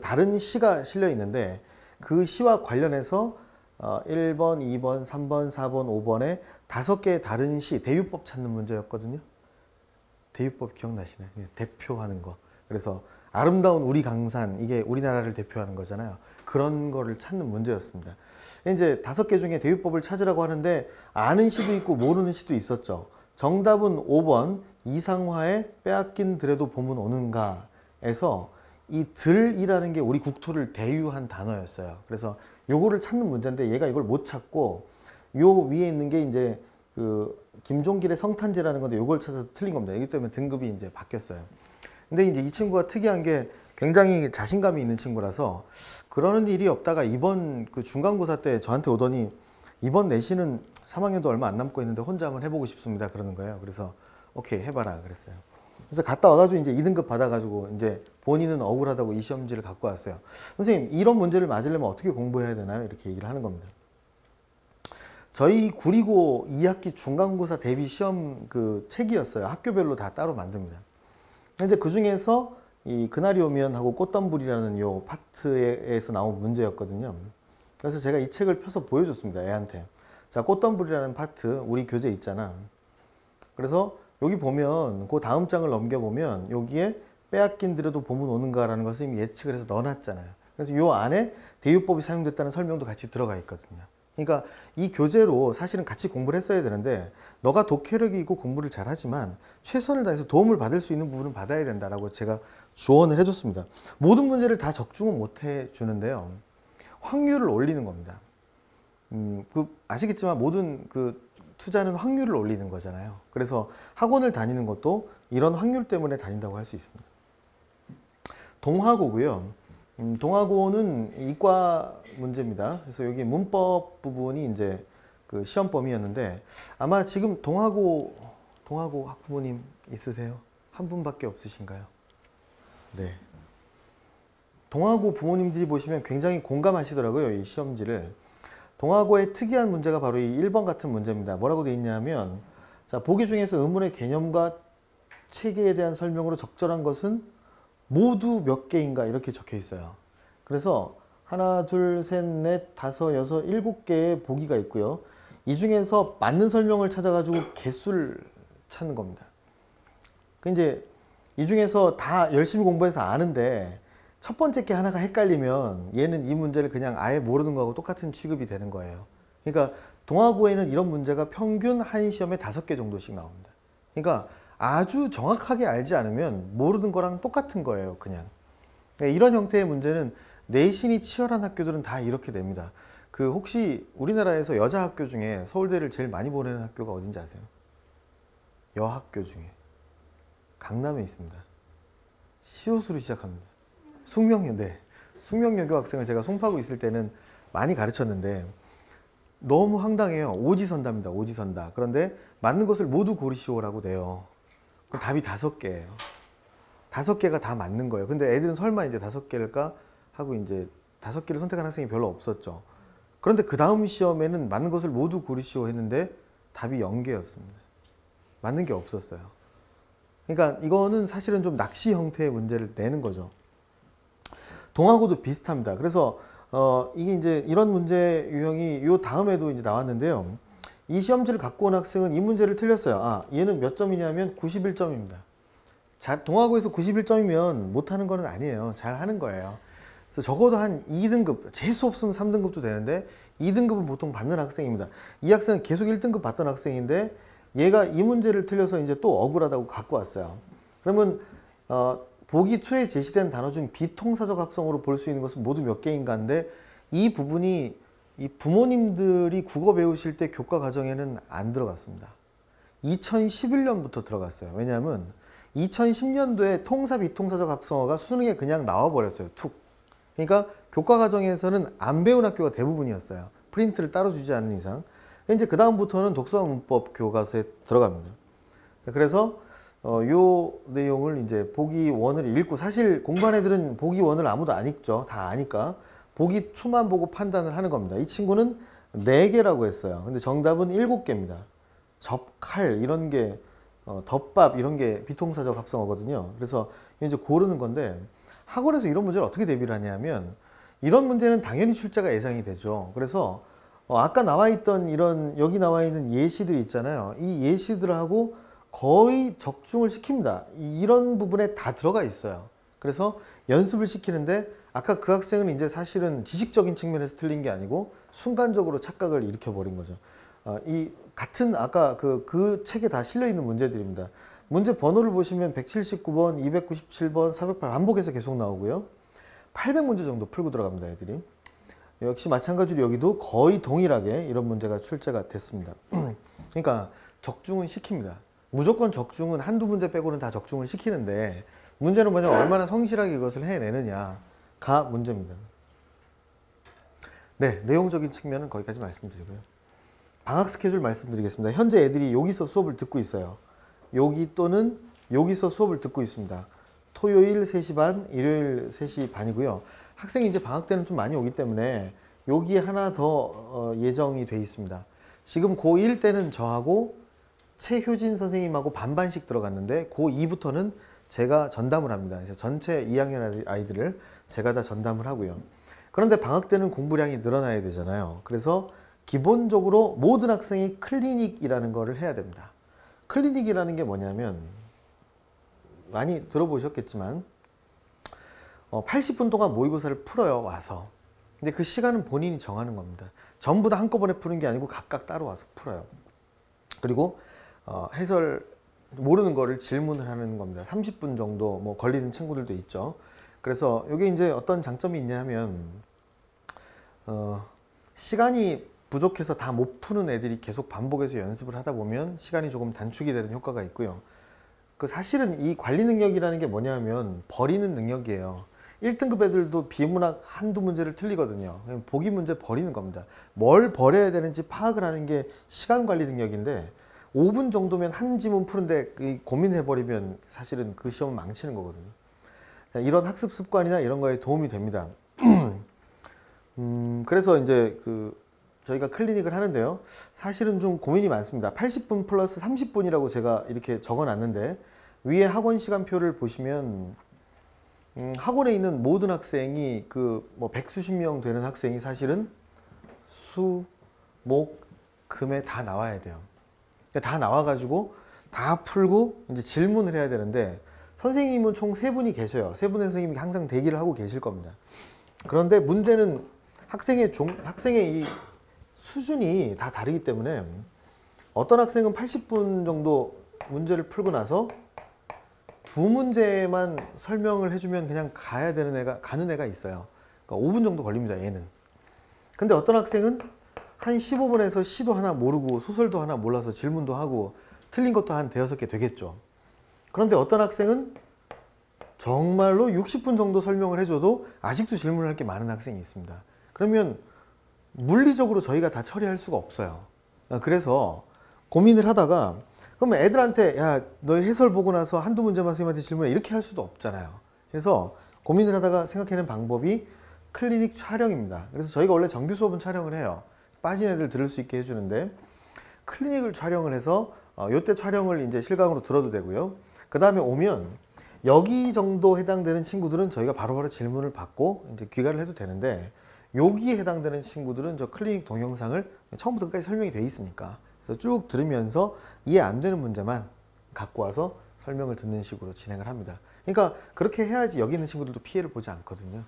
다른 시가 실려 있는데 그 시와 관련해서 1번, 2번, 3번, 4번, 5번에 5개의 다른 시, 대유법 찾는 문제였거든요. 대유법 기억나시나요? 대표하는 거. 그래서 아름다운 우리 강산, 이게 우리나라를 대표하는 거잖아요. 그런 거를 찾는 문제였습니다. 이제 5개 중에 대유법을 찾으라고 하는데 아는 시도 있고 모르는 시도 있었죠. 정답은 5번 이상화에 빼앗긴 들에도 봄은 오는가에서 이 들이라는 게 우리 국토를 대유한 단어였어요. 그래서 요거를 찾는 문제인데 얘가 이걸 못 찾고 요 위에 있는 게 이제 김종길의 성탄제라는 건데 요걸 찾아서 틀린 겁니다. 이기 때문에 등급이 이제 바뀌었어요. 근데 이제 이 친구가 특이한 게 굉장히 자신감이 있는 친구라서 그러는 일이 없다가 이번 중간고사 때 저한테 오더니 이번 내신은 3학년도 얼마 안 남고 있는데 혼자 한번 해보고 싶습니다. 그러는 거예요. 그래서 오케이 해봐라 그랬어요. 그래서 갔다 와가지고 이제 2등급 받아가지고 이제 본인은 억울하다고 이 시험지를 갖고 왔어요. 선생님 이런 문제를 맞으려면 어떻게 공부해야 되나요? 이렇게 얘기를 하는 겁니다. 저희 구리고 2학기 중간고사 대비 시험 책이었어요. 학교별로 다 따로 만듭니다. 이제 그 중에서 이 그날이 오면 하고 꽃덤불이라는 요 파트에서 나온 문제였거든요. 그래서 제가 이 책을 펴서 보여줬습니다. 애한테. 자, 꽃덤불이라는 파트 우리 교재 있잖아. 그래서 여기 보면 그 다음 장을 넘겨보면 여기에 빼앗긴 들에도 봄은 오는가라는 것을 이미 예측을 해서 넣어놨잖아요. 그래서 요 안에 대유법이 사용됐다는 설명도 같이 들어가 있거든요. 그러니까 이 교재로 사실은 같이 공부를 했어야 되는데 너가 독해력이 있고 공부를 잘하지만 최선을 다해서 도움을 받을 수 있는 부분은 받아야 된다라고 제가 조언을 해줬습니다. 모든 문제를 다 적중은 못 해주는데요. 확률을 올리는 겁니다. 아시겠지만 모든 투자는 확률을 올리는 거잖아요. 그래서 학원을 다니는 것도 이런 확률 때문에 다닌다고 할 수 있습니다. 동화고고요. 동화고는 이과 문제입니다. 그래서 여기 문법 부분이 이제 시험 범위였는데 아마 지금 동화고 학부모님 있으세요? 한 분밖에 없으신가요? 네. 동화고 부모님들이 보시면 굉장히 공감하시더라고요. 이 시험지를. 동화고의 특이한 문제가 바로 이 1번 같은 문제입니다. 뭐라고 되어 있냐면 자, 보기 중에서 의문의 개념과 체계에 대한 설명으로 적절한 것은 모두 몇 개인가 이렇게 적혀 있어요. 그래서 하나, 둘, 셋, 넷, 다섯, 여섯, 7개의 보기가 있고요. 이 중에서 맞는 설명을 찾아가지고 개수를 찾는 겁니다. 그 이제 이 중에서 다 열심히 공부해서 아는데 첫 번째 게 하나가 헷갈리면 얘는 이 문제를 그냥 아예 모르는 거하고 똑같은 취급이 되는 거예요. 그러니까 동아고에는 이런 문제가 평균 한 시험에 5개 정도씩 나옵니다. 그러니까 아주 정확하게 알지 않으면 모르는 거랑 똑같은 거예요, 그냥. 이런 형태의 문제는 내신이 치열한 학교들은 다 이렇게 됩니다. 그 혹시 우리나라에서 여자 학교 중에 서울대를 제일 많이 보내는 학교가 어딘지 아세요? 여학교 중에 강남에 있습니다. 시옷으로 시작합니다. 숙명여대. 숙명여고 학생을 제가 송파구 있을 때는 많이 가르쳤는데 너무 황당해요. 오지선다입니다. 오지선다. 그런데 맞는 것을 모두 고르시오라고 돼요. 그럼 답이 5개예요. 5개가 다 맞는 거예요. 근데 애들은 설마 이제 5개일까 하고 이제 5개를 선택한 학생이 별로 없었죠. 그런데 그 다음 시험에는 맞는 것을 모두 고르시오 했는데 답이 0개였습니다. 맞는 게 없었어요. 그러니까 이거는 사실은 좀 낚시 형태의 문제를 내는 거죠. 동아고도 비슷합니다. 그래서 이게 이제 이런 문제 유형이 요 다음에도 이제 나왔는데요. 이 시험지를 갖고 온 학생은 이 문제를 틀렸어요. 아, 얘는 몇 점이냐면 91점입니다. 동아고에서 91점이면 못하는 거는 아니에요. 잘 하는 거예요. 그래서 적어도 한 2등급, 재수 없으면 3등급도 되는데 2등급은 보통 받는 학생입니다. 이 학생은 계속 1등급 받던 학생인데 얘가 이 문제를 틀려서 이제 또 억울하다고 갖고 왔어요. 그러면 보기 2에 제시된 단어 중 비통사적 합성어로 볼 수 있는 것은 모두 몇 개인가인데 이 부분이 이 부모님들이 국어 배우실 때 교과 과정에는 안 들어갔습니다. 2011년부터 들어갔어요. 왜냐하면 2010년도에 통사 비통사적 합성어가 수능에 그냥 나와버렸어요. 툭. 그러니까 교과 과정에서는 안 배운 학교가 대부분이었어요. 프린트를 따로 주지 않는 이상. 이제 그 다음부터는 독서와 문법 교과서에 들어갑니다. 그래서 요 내용을 이제 보기 1을 읽고, 사실 공부한 애들은 보기 1을 아무도 안 읽죠. 다 아니까 보기 2만 보고 판단을 하는 겁니다. 이 친구는 4개라고 했어요. 근데 정답은 7개입니다. 접, 칼 이런 게 덮밥 이런 게 비통사적 합성어거든요. 그래서 이제 고르는 건데 학원에서 이런 문제를 어떻게 대비를 하냐면 이런 문제는 당연히 출제가 예상이 되죠. 그래서 아까 나와 있던 이런 여기 나와 있는 예시들 있잖아요. 이 예시들하고 거의 적중을 시킵니다. 이런 부분에 다 들어가 있어요. 그래서 연습을 시키는데 아까 그 학생은 이제 사실은 지식적인 측면에서 틀린 게 아니고 순간적으로 착각을 일으켜버린 거죠. 이 같은 아까 그 책에 다 실려 있는 문제들입니다. 문제 번호를 보시면 179번, 297번, 408 반복해서 계속 나오고요. 800문제 정도 풀고 들어갑니다, 애들이. 역시 마찬가지로 여기도 거의 동일하게 이런 문제가 출제가 됐습니다. 그러니까 적중은 시킵니다. 무조건 적중은 한두 문제 빼고는 다 적중을 시키는데 문제는 뭐냐면 얼마나 성실하게 이것을 해내느냐가 문제입니다. 네, 내용적인 측면은 거기까지 말씀드리고요. 방학 스케줄 말씀드리겠습니다. 현재 애들이 여기서 수업을 듣고 있어요. 여기 또는 여기서 수업을 듣고 있습니다. 토요일 3시 반, 일요일 3시 반이고요. 학생이 이제 방학 때는 좀 많이 오기 때문에 여기에 하나 더 예정이 돼 있습니다. 지금 고1 때는 저하고 최효진 선생님하고 반반씩 들어갔는데 고2부터는 제가 전담을 합니다. 그래서 전체 2학년 아이들을 제가 다 전담을 하고요. 그런데 방학 때는 공부량이 늘어나야 되잖아요. 그래서 기본적으로 모든 학생이 클리닉이라는 거를 해야 됩니다. 클리닉이라는 게 뭐냐면 많이 들어보셨겠지만 80분 동안 모의고사를 풀어요, 와서. 근데 그 시간은 본인이 정하는 겁니다. 전부 다 한꺼번에 푸는 게 아니고 각각 따로 와서 풀어요. 그리고 해설 모르는 거를 질문을 하는 겁니다. 30분 정도 뭐 걸리는 친구들도 있죠. 그래서 이게 이제 어떤 장점이 있냐면 시간이 부족해서 다 못 푸는 애들이 계속 반복해서 연습을 하다 보면 시간이 조금 단축이 되는 효과가 있고요. 사실은 이 관리 능력이라는 게 뭐냐면 버리는 능력이에요. 1등급 애들도 비문학 한두 문제를 틀리거든요. 보기 문제 버리는 겁니다. 뭘 버려야 되는지 파악을 하는 게 시간 관리 능력인데 5분 정도면 한 지문 푸는데 고민해버리면 사실은 그 시험은 망치는 거거든요. 자, 이런 학습 습관이나 이런 거에 도움이 됩니다. 그래서 이제 저희가 클리닉을 하는데요. 사실은 좀 고민이 많습니다. 80분 플러스 30분이라고 제가 이렇게 적어 놨는데 위에 학원 시간표를 보시면 학원에 있는 모든 학생이 뭐 100수십 명 되는 학생이 사실은 수, 목, 금에 다 나와야 돼요. 다 나와가지고 다 풀고 이제 질문을 해야 되는데 선생님은 총 3분이 계셔요. 3분의 선생님이 항상 대기를 하고 계실 겁니다. 그런데 문제는 학생의 이 수준이 다 다르기 때문에 어떤 학생은 80분 정도 문제를 풀고 나서 2문제만 설명을 해주면 그냥 가는 애가 있어요. 그러니까 5분 정도 걸립니다, 얘는. 근데 어떤 학생은 한 15분에서 시도 하나 모르고 소설도 하나 몰라서 질문도 하고 틀린 것도 한 5-6개 되겠죠. 그런데 어떤 학생은 정말로 60분 정도 설명을 해줘도 아직도 질문을 할 게 많은 학생이 있습니다. 그러면 물리적으로 저희가 다 처리할 수가 없어요. 그래서 고민을 하다가 그러면 애들한테 야, 너 해설 보고 나서 한두 문제만 선생님한테 질문해 이렇게 할 수도 없잖아요. 그래서 고민을 하다가 생각해낸 방법이 클리닉 촬영입니다. 그래서 저희가 원래 정규 수업은 촬영을 해요. 빠진 애들 들을 수 있게 해주는데 클리닉을 촬영을 해서 요때 촬영을 이제 실강으로 들어도 되고요. 그 다음에 오면 여기 정도 해당되는 친구들은 저희가 바로바로 질문을 받고 이제 귀가를 해도 되는데 여기에 해당되는 친구들은 저 클리닉 동영상을 처음부터 끝까지 설명이 돼 있으니까 그래서 쭉 들으면서 이해 안 되는 문제만 갖고 와서 설명을 듣는 식으로 진행을 합니다. 그러니까 그렇게 해야지 여기 있는 친구들도 피해를 보지 않거든요.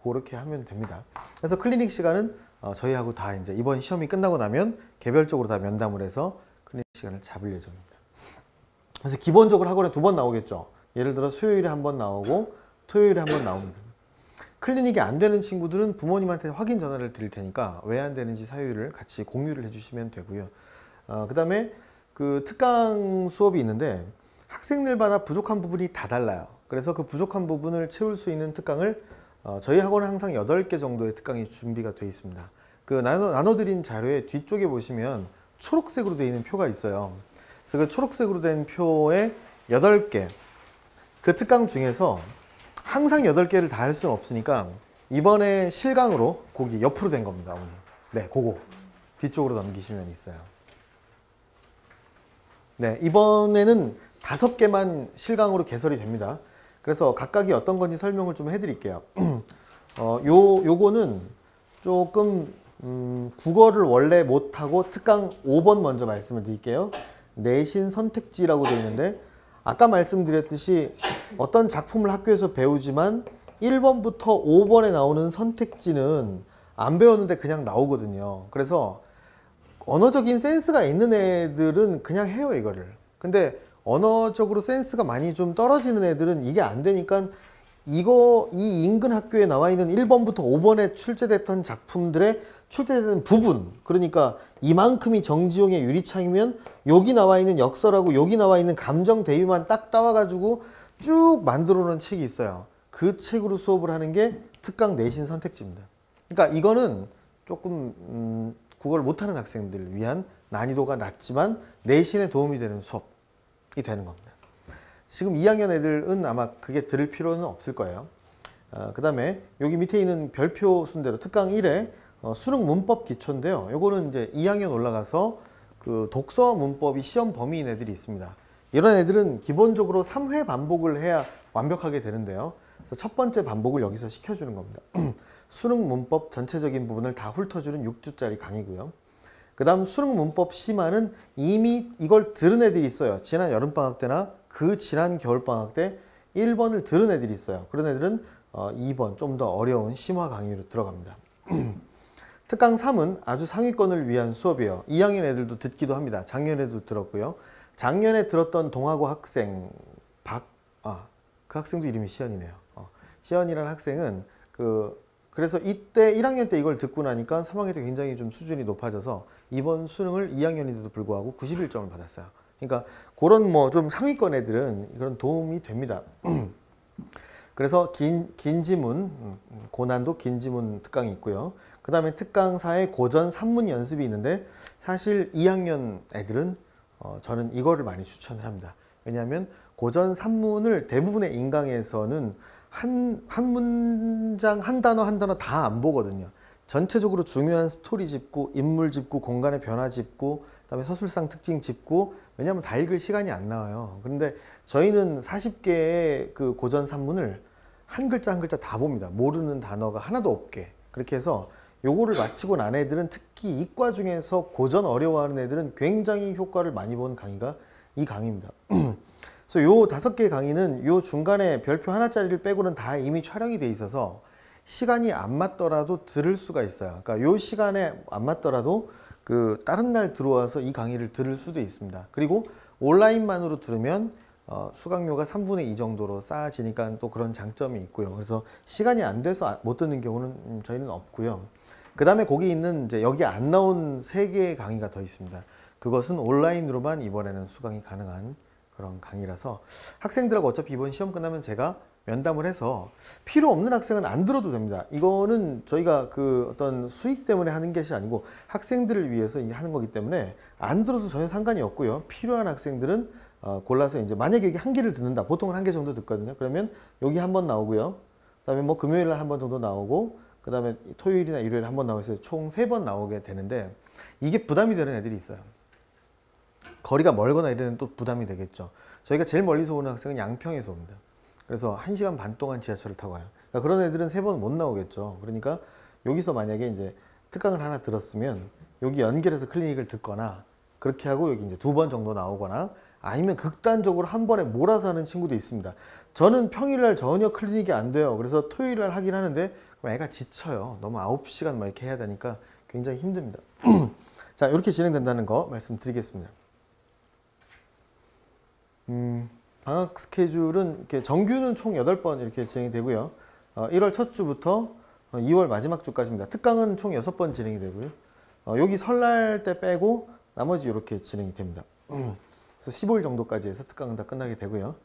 그렇게 하면 됩니다. 그래서 클리닉 시간은 저희하고 다 이제 이번 시험이 끝나고 나면 개별적으로 다 면담을 해서 클리닉 시간을 잡을 예정입니다. 그래서 기본적으로 학원에 2번 나오겠죠. 예를 들어 수요일에 1번 나오고 토요일에 1번 나옵니다. 클리닉이 안 되는 친구들은 부모님한테 확인 전화를 드릴 테니까 왜 안 되는지 사유를 같이 공유를 해주시면 되고요. 그 다음에 그 특강 수업이 있는데 학생들마다 부족한 부분이 다 달라요. 그래서 그 부족한 부분을 채울 수 있는 특강을 저희 학원은 항상 8개 정도의 특강이 준비가 되어 있습니다. 그 나눠드린 자료의 뒤쪽에 보시면 초록색으로 되어 있는 표가 있어요. 그래서 그 초록색으로 된 표에 8개 그 특강 중에서 항상 8개를 다 할 수는 없으니까 이번에 실강으로 거기 옆으로 된 겁니다. 오늘. 네, 그거 뒤쪽으로 넘기시면 있어요. 네, 이번에는 5개만 실강으로 개설이 됩니다. 그래서 각각이 어떤 건지 설명을 좀 해드릴게요. 요거는 조금 국어를 원래 못하고 특강 5번 먼저 말씀을 드릴게요. 내신 선택지라고 되어 있는데 아까 말씀드렸듯이 어떤 작품을 학교에서 배우지만 1번부터 5번에 나오는 선택지는 안 배웠는데 그냥 나오거든요. 그래서 언어적인 센스가 있는 애들은 그냥 해요, 이거를. 근데 언어적으로 센스가 많이 좀 떨어지는 애들은 이게 안 되니까 이 인근 학교에 나와 있는 1번부터 5번에 출제됐던 작품들의 출제되는 부분, 그러니까 이만큼이 정지용의 유리창이면 여기 나와 있는 역설하고 여기 나와 있는 감정 대유만 딱 따와가지고 쭉 만들어 놓은 책이 있어요. 그 책으로 수업을 하는 게 특강 내신 선택지입니다. 그러니까 이거는 조금 국어를 못하는 학생들을 위한 난이도가 낮지만 내신에 도움이 되는 수업이 되는 겁니다. 지금 2학년 애들은 아마 그게 들을 필요는 없을 거예요. 그 다음에 여기 밑에 있는 별표 순대로 특강 1에 수능 문법 기초인데요. 요거는 이제 2학년 올라가서 그 독서 문법이 시험 범위인 애들이 있습니다. 이런 애들은 기본적으로 3회 반복을 해야 완벽하게 되는데요. 그래서 첫 번째 반복을 여기서 시켜주는 겁니다. 수능 문법 전체적인 부분을 다 훑어주는 6주짜리 강의고요. 그 다음 수능 문법 심화는 이미 이걸 들은 애들이 있어요. 지난 여름방학 때나 그 지난 겨울방학 때 1번을 들은 애들이 있어요. 그런 애들은 2번 좀 더 어려운 심화 강의로 들어갑니다. 특강 3은 아주 상위권을 위한 수업이에요. 2학년 애들도 듣기도 합니다. 작년에도 들었고요. 작년에 들었던 동아고 학생 그 학생도 이름이 시연이네요. 시연이라는 학생은 그래서 이때 1학년 때 이걸 듣고 나니까 3학년 때 굉장히 좀 수준이 높아져서 이번 수능을 2학년인데도 불구하고 91점을 받았어요. 그러니까 그런 뭐 좀 상위권 애들은 그런 도움이 됩니다. 그래서 긴 지문, 고난도 긴 지문 특강이 있고요. 그 다음에 특강 4에 고전 산문 연습이 있는데 사실 2학년 애들은 저는 이거를 많이 추천을 합니다. 왜냐하면 고전 산문을 대부분의 인강에서는 한 문장, 한 단어 한 단어 다 안 보거든요. 전체적으로 중요한 스토리 짚고, 인물 짚고, 공간의 변화 짚고, 그다음에 서술상 특징 짚고, 왜냐하면 다 읽을 시간이 안 나와요. 그런데 저희는 40개의 그 고전 산문을 한 글자 한 글자 다 봅니다. 모르는 단어가 하나도 없게. 그렇게 해서 요거를 마치고 난 애들은 특히 이과 중에서 고전 어려워하는 애들은 굉장히 효과를 많이 본 강의가 이 강의입니다. 그래서 요 5개 강의는 요 중간에 별표 하나짜리를 빼고는 다 이미 촬영이 돼 있어서 시간이 안 맞더라도 들을 수가 있어요. 그러니까 요 시간에 안 맞더라도 그 다른 날 들어와서 이 강의를 들을 수도 있습니다. 그리고 온라인만으로 들으면 수강료가 3분의 2 정도로 쌓아지니까 또 그런 장점이 있고요. 그래서 시간이 안 돼서 못 듣는 경우는 저희는 없고요. 그 다음에 거기 있는 이제 여기 안 나온 3개의 강의가 더 있습니다. 그것은 온라인으로만 이번에는 수강이 가능한 그런 강의라서 학생들하고 어차피 이번 시험 끝나면 제가 면담을 해서 필요 없는 학생은 안 들어도 됩니다. 이거는 저희가 그 어떤 수익 때문에 하는 것이 아니고 학생들을 위해서 하는 거기 때문에 안 들어도 전혀 상관이 없고요. 필요한 학생들은 골라서 이제 만약에 여기 1개를 듣는다. 보통은 1개 정도 듣거든요. 그러면 여기 한 번 나오고요. 그 다음에 뭐 금요일 날 한 번 정도 나오고 그 다음에 토요일이나 일요일에 한 번 나오고 총 3번 나오게 되는데 이게 부담이 되는 애들이 있어요. 거리가 멀거나 이러면 또 부담이 되겠죠. 저희가 제일 멀리서 오는 학생은 양평에서 옵니다. 그래서 1시간 반 동안 지하철을 타고 와요. 그러니까 그런 애들은 3번 못 나오겠죠. 그러니까 여기서 만약에 이제 특강을 하나 들었으면 여기 연결해서 클리닉을 듣거나 그렇게 하고 여기 이제 2번 정도 나오거나 아니면 극단적으로 한 번에 몰아서 하는 친구도 있습니다. 저는 평일날 전혀 클리닉이 안 돼요. 그래서 토요일날 하긴 하는데 애가 지쳐요. 너무 9시간 막 이렇게 해야 되니까 굉장히 힘듭니다. 자, 이렇게 진행된다는 거 말씀드리겠습니다. 방학 스케줄은 이렇게 정규는 총 8번 이렇게 진행이 되고요. 1월 첫 주부터 2월 마지막 주까지입니다. 특강은 총 6번 진행이 되고요. 여기 설날 때 빼고 나머지 이렇게 진행이 됩니다. 그래서 15일 정도까지 해서 특강은 다 끝나게 되고요.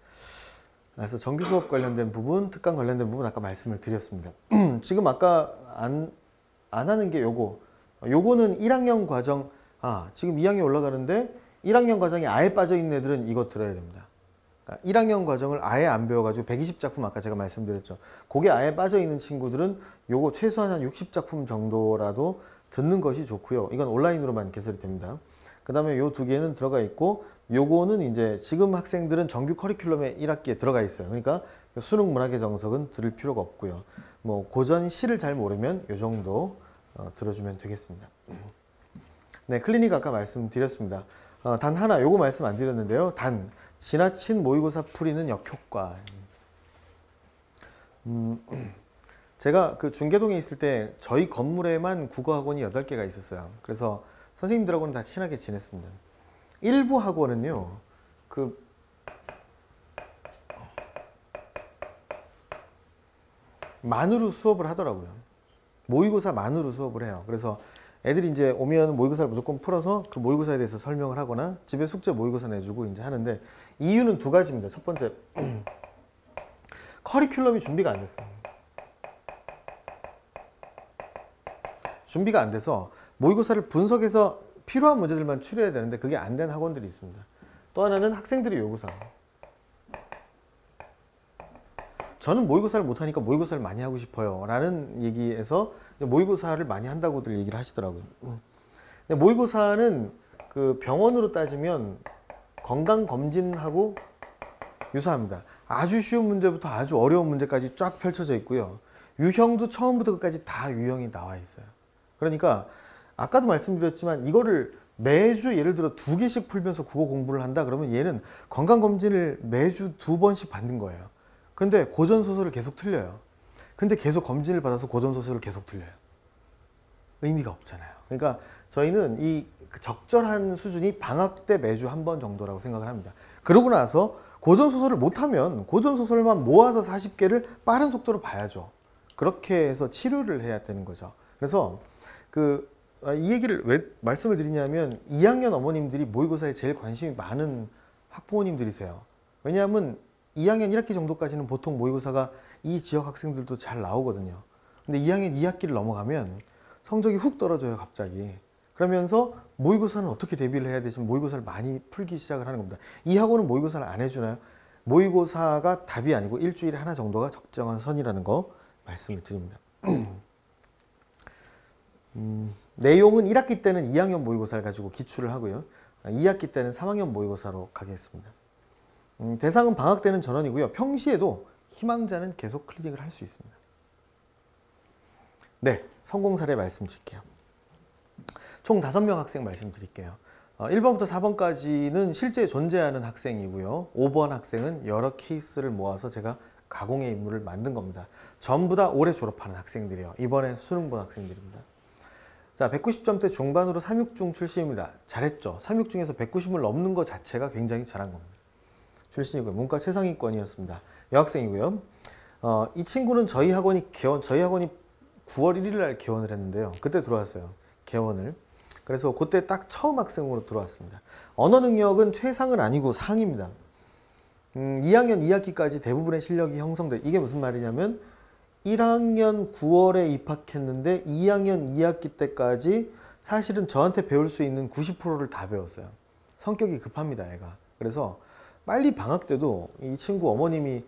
그래서 정규 수업 관련된 부분, 특강 관련된 부분 아까 말씀을 드렸습니다. 지금 아까 안 하는 게 요거는 1학년 과정, 지금 2학년 올라가는데 1학년 과정이 아예 빠져있는 애들은 이거 들어야 됩니다. 그러니까 1학년 과정을 아예 안 배워가지고 120작품 아까 제가 말씀드렸죠. 그게 아예 빠져있는 친구들은 요거 최소한 한 60작품 정도라도 듣는 것이 좋고요. 이건 온라인으로만 개설이 됩니다. 그 다음에 요 2개는 들어가 있고 요거는 이제 지금 학생들은 정규 커리큘럼에 1학기에 들어가 있어요. 그러니까 수능 문학의 정석은 들을 필요가 없고요. 뭐 고전 시를 잘 모르면 요 정도 들어주면 되겠습니다. 네, 클리닉 아까 말씀드렸습니다. 단 하나 요거 말씀 안 드렸는데요. 지나친 모의고사 풀이는 역효과. 제가 그 중계동에 있을 때 저희 건물에만 국어학원이 8개가 있었어요. 그래서 선생님들하고는 다 친하게 지냈습니다. 일부 학원은요, 만으로 수업을 하더라고요. 모의고사만으로 수업을 해요. 그래서 애들이 이제 오면 모의고사를 무조건 풀어서 그 모의고사에 대해서 설명을 하거나 집에 숙제 모의고사 내주고 이제 하는데 이유는 2가지입니다. 첫 번째, 커리큘럼이 준비가 안 됐어요. 준비가 안 돼서 모의고사를 분석해서 필요한 문제들만 추려야 되는데 그게 안 된 학원들이 있습니다. 또 하나는 학생들의 요구사항. 저는 모의고사를 못하니까 모의고사를 많이 하고 싶어요 라는 얘기에서 모의고사를 많이 한다고들 얘기를 하시더라고요. 모의고사는 그 병원으로 따지면 건강검진하고 유사합니다. 아주 쉬운 문제부터 아주 어려운 문제까지 쫙 펼쳐져 있고요. 유형도 처음부터 끝까지 다 유형이 나와 있어요. 그러니까 아까도 말씀드렸지만 이거를 매주 예를 들어 2개씩 풀면서 국어 공부를 한다 그러면 얘는 건강검진을 매주 2번씩 받는 거예요. 근데 고전소설을 계속 틀려요. 근데 계속 검진을 받아서 고전소설을 계속 틀려요. 의미가 없잖아요. 그러니까 저희는 이 적절한 수준이 방학 때 매주 1번 정도라고 생각을 합니다. 그러고 나서 고전소설을 못하면 고전소설만 모아서 40개를 빠른 속도로 봐야죠. 그렇게 해서 치료를 해야 되는 거죠. 그래서 이 얘기를 왜 말씀을 드리냐면 2학년 어머님들이 모의고사에 제일 관심이 많은 학부모님들이세요. 왜냐하면 2학년 1학기 정도까지는 보통 모의고사가 이 지역 학생들도 잘 나오거든요. 근데 2학년 2학기를 넘어가면 성적이 훅 떨어져요, 갑자기. 그러면서 모의고사는 어떻게 대비를 해야 되지? 모의고사를 많이 풀기 시작을 하는 겁니다. 이 학원은 모의고사를 안 해주나요? 모의고사가 답이 아니고 일주일에 하나 정도가 적정한 선이라는 거 말씀을 드립니다. 내용은 1학기 때는 2학년 모의고사를 가지고 기출을 하고요. 2학기 때는 3학년 모의고사로 가겠습니다. 대상은 방학 때는 전원이고요. 평시에도 희망자는 계속 클리닉을 할 수 있습니다. 네, 성공 사례 말씀드릴게요. 총 5명 학생 말씀드릴게요. 1번부터 4번까지는 실제 존재하는 학생이고요. 5번 학생은 여러 케이스를 모아서 제가 가공의 인물을 만든 겁니다. 전부 다 올해 졸업하는 학생들이에요. 이번에 수능 본 학생들입니다. 자, 190점대 중반으로 3육중 출신입니다. 잘했죠. 3육중에서 190을 넘는 것 자체가 굉장히 잘한 겁니다. 출신이고요. 문과 최상위권이었습니다. 여학생이고요. 이 친구는 저희 학원이 9월 1일 날 개원을 했는데요. 그때 들어왔어요. 개원을. 그래서 그때 딱 처음 학생으로 들어왔습니다. 언어 능력은 최상은 아니고 상입니다. 2학년 2학기까지 대부분의 실력이 형성돼. 이게 무슨 말이냐면 1학년 9월에 입학했는데 2학년 2학기 때까지 사실은 저한테 배울 수 있는 90%를 다 배웠어요. 성격이 급합니다, 애가. 그래서 빨리 방학 때도 이 친구 어머님이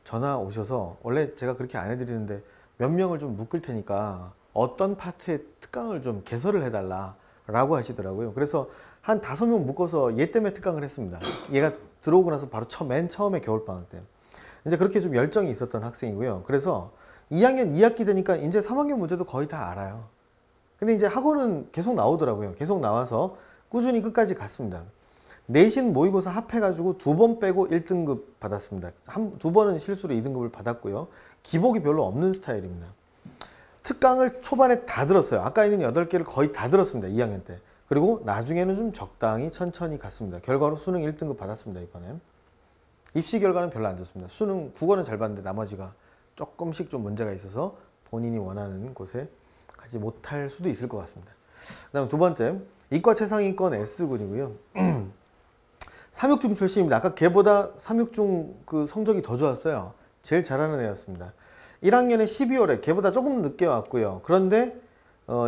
전화 오셔서, 원래 제가 그렇게 안 해드리는데 몇 명을 좀 묶을 테니까 어떤 파트에 특강을 좀 개설을 해달라 라고 하시더라고요. 그래서 한 5명 묶어서 얘 때문에 특강을 했습니다. 얘가 들어오고 나서 바로 맨 처음에 겨울방학 때 이제 그렇게 좀 열정이 있었던 학생이고요. 그래서 2학년 2학기 되니까 이제 3학년 문제도 거의 다 알아요. 근데 이제 학원은 계속 나오더라고요. 계속 나와서 꾸준히 끝까지 갔습니다. 내신 모의고사 합해가지고 2번 빼고 1등급 받았습니다. 2번은 실수로 2등급을 받았고요. 기복이 별로 없는 스타일입니다. 특강을 초반에 다 들었어요. 아까 있는 8개를 거의 다 들었습니다. 2학년 때. 그리고 나중에는 좀 적당히 천천히 갔습니다. 결과로 수능 1등급 받았습니다. 이번에. 입시 결과는 별로 안 좋습니다. 수능 국어는 잘 봤는데 나머지가 조금씩 좀 문제가 있어서 본인이 원하는 곳에 가지 못할 수도 있을 것 같습니다. 그 다음 두 번째, 이과 최상위권 S군이고요. 3육중 출신입니다. 아까 걔보다 3육중 그 성적이 더 좋았어요. 제일 잘하는 애였습니다. 1학년에 12월에 걔보다 조금 늦게 왔고요. 그런데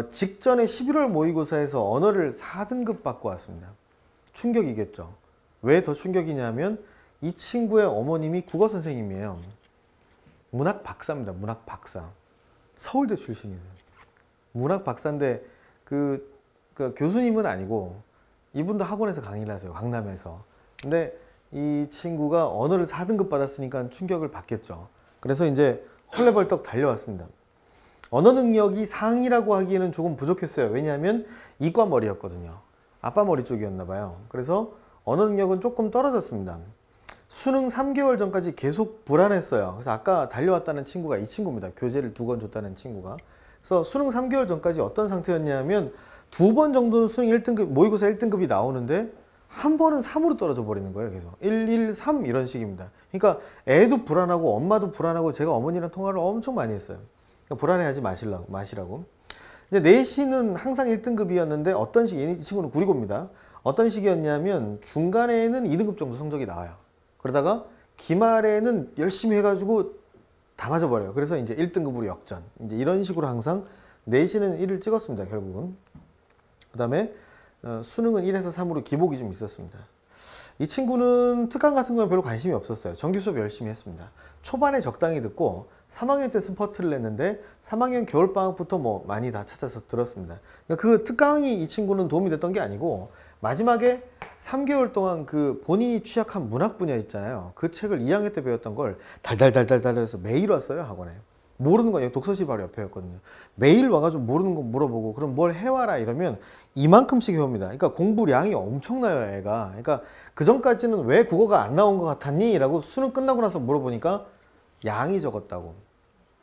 직전에 11월 모의고사에서 언어를 4등급 받고 왔습니다. 충격이겠죠. 왜 더 충격이냐면 이 친구의 어머님이 국어 선생님이에요. 문학 박사입니다. 문학 박사. 서울대 출신이에요. 문학 박사인데 그 교수님은 아니고 이분도 학원에서 강의를 하세요. 강남에서. 근데 이 친구가 언어를 4등급 받았으니까 충격을 받겠죠. 그래서 이제 헐레벌떡 달려왔습니다. 언어 능력이 상이라고 하기에는 조금 부족했어요. 왜냐하면 이과 머리였거든요. 아빠 머리 쪽이었나 봐요. 그래서 언어 능력은 조금 떨어졌습니다. 수능 3개월 전까지 계속 불안했어요. 그래서 아까 달려왔다는 친구가 이 친구입니다. 교재를 2권 줬다는 친구가. 그래서 수능 3개월 전까지 어떤 상태였냐면 2번 정도는 수능 1등급, 모의고사 1등급이 나오는데 한 번은 3으로 떨어져 버리는 거예요. 계속 1, 1, 3 이런 식입니다. 그러니까 애도 불안하고 엄마도 불안하고 제가 어머니랑 통화를 엄청 많이 했어요. 그러니까 불안해하지 마시라고. 이제 내신은 항상 1등급이었는데 어떤 식, 이 친구는 9리고입니다. 어떤 식이었냐면 중간에는 2등급 정도 성적이 나와요. 그러다가 기말에는 열심히 해가지고 다 맞아버려요. 그래서 이제 1등급으로 역전. 이제 이런 식으로 항상 내신은 1을 찍었습니다. 결국은. 그 다음에 수능은 1에서 3으로 기복이 좀 있었습니다. 이 친구는 특강 같은 건 별로 관심이 없었어요. 정규 수업 열심히 했습니다. 초반에 적당히 듣고 3학년 때 스퍼트를 냈는데 3학년 겨울방학부터 뭐 많이 다 찾아서 들었습니다. 그러니까 그 특강이 이 친구는 도움이 됐던 게 아니고 마지막에 3개월 동안 그 본인이 취약한 문학 분야 있잖아요. 그 책을 2학년 때 배웠던 걸 달달달달달 해서 매일 왔어요. 학원에. 모르는 거, 독서실 바로 옆에였거든요. 매일 와가지고 모르는 거 물어보고 그럼 뭘 해와라 이러면 이만큼씩 해옵니다. 그러니까 공부량이 엄청나요, 애가. 그러니까 그 전까지는 왜 국어가 안 나온 것 같았니? 라고 수능 끝나고 나서 물어보니까 양이 적었다고.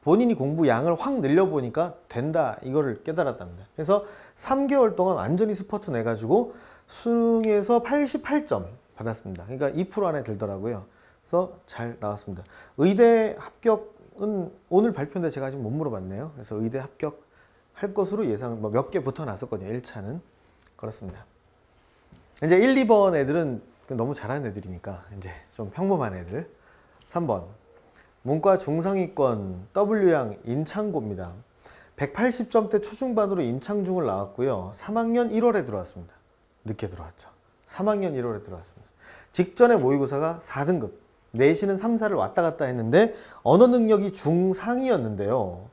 본인이 공부 양을 확 늘려보니까 된다. 이거를 깨달았답니다. 그래서 3개월 동안 완전히 스퍼트 내가지고 수능에서 88점 받았습니다. 그러니까 2% 안에 들더라고요. 그래서 잘 나왔습니다. 의대 합격은 오늘 발표인데 제가 아직 못 물어봤네요. 그래서 의대 합격할 것으로 예상, 뭐 몇 개 붙어 놨었거든요. 1차는. 그렇습니다. 이제 1, 2번 애들은 너무 잘하는 애들이니까 이제 좀 평범한 애들. 3번. 문과 중상위권 W양 인창고입니다. 180점대 초중반으로 인창중을 나왔고요. 3학년 1월에 들어왔습니다. 늦게 들어왔죠. 3학년 1월에 들어왔습니다. 직전에 모의고사가 4등급, 내신은 3, 4를 왔다 갔다 했는데 언어 능력이 중상이었는데요.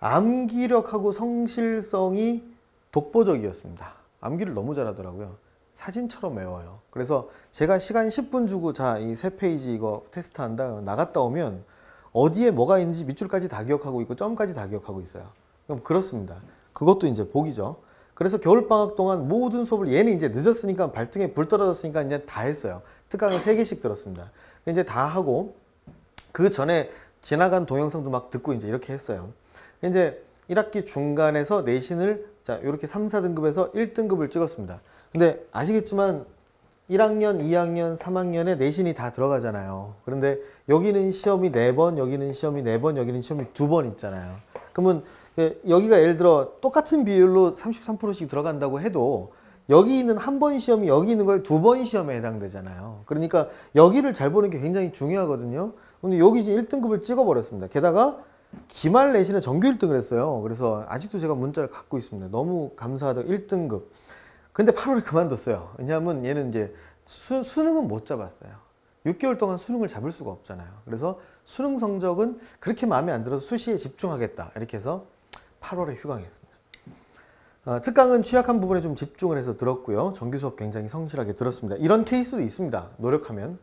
암기력하고 성실성이 독보적이었습니다. 암기를 너무 잘하더라고요. 사진처럼 외워요. 그래서 제가 시간 10분 주고 자, 이 3페이지 이거 테스트한다. 나갔다 오면 어디에 뭐가 있는지 밑줄까지 다 기억하고 있고 점까지 다 기억하고 있어요. 그럼 그렇습니다. 그것도 이제 복이죠. 그래서 겨울방학 동안 모든 수업을 얘는 이제 늦었으니까 발등에 불 떨어졌으니까 이제 다 했어요. 특강을 3개씩 들었습니다. 이제 다 하고 그 전에 지나간 동영상도 막 듣고 이제 이렇게 했어요. 이제 1학기 중간에서 내신을 자 이렇게 3, 4등급에서 1등급을 찍었습니다. 근데 아시겠지만 1학년, 2학년, 3학년에 내신이 다 들어가잖아요. 그런데 여기는 시험이 4번, 여기는 시험이 4번, 여기는 시험이 2번 있잖아요. 그러면 여기가 예를 들어 똑같은 비율로 33%씩 들어간다고 해도 여기 있는 한 번 시험이 여기 있는 거에 2번 시험에 해당되잖아요. 그러니까 여기를 잘 보는 게 굉장히 중요하거든요. 근데 여기 이제 1등급을 찍어버렸습니다. 게다가 기말 내신에 전교 1등을 했어요. 그래서 아직도 제가 문자를 갖고 있습니다. 너무 감사하다. 1등급. 근데 8월에 그만뒀어요. 왜냐하면 얘는 이제 수능은 못 잡았어요. 6개월 동안 수능을 잡을 수가 없잖아요. 그래서 수능 성적은 그렇게 마음에 안 들어서 수시에 집중하겠다. 이렇게 해서 8월에 휴강했습니다. 특강은 취약한 부분에 좀 집중을 해서 들었고요. 정규 수업 굉장히 성실하게 들었습니다. 이런 케이스도 있습니다. 노력하면.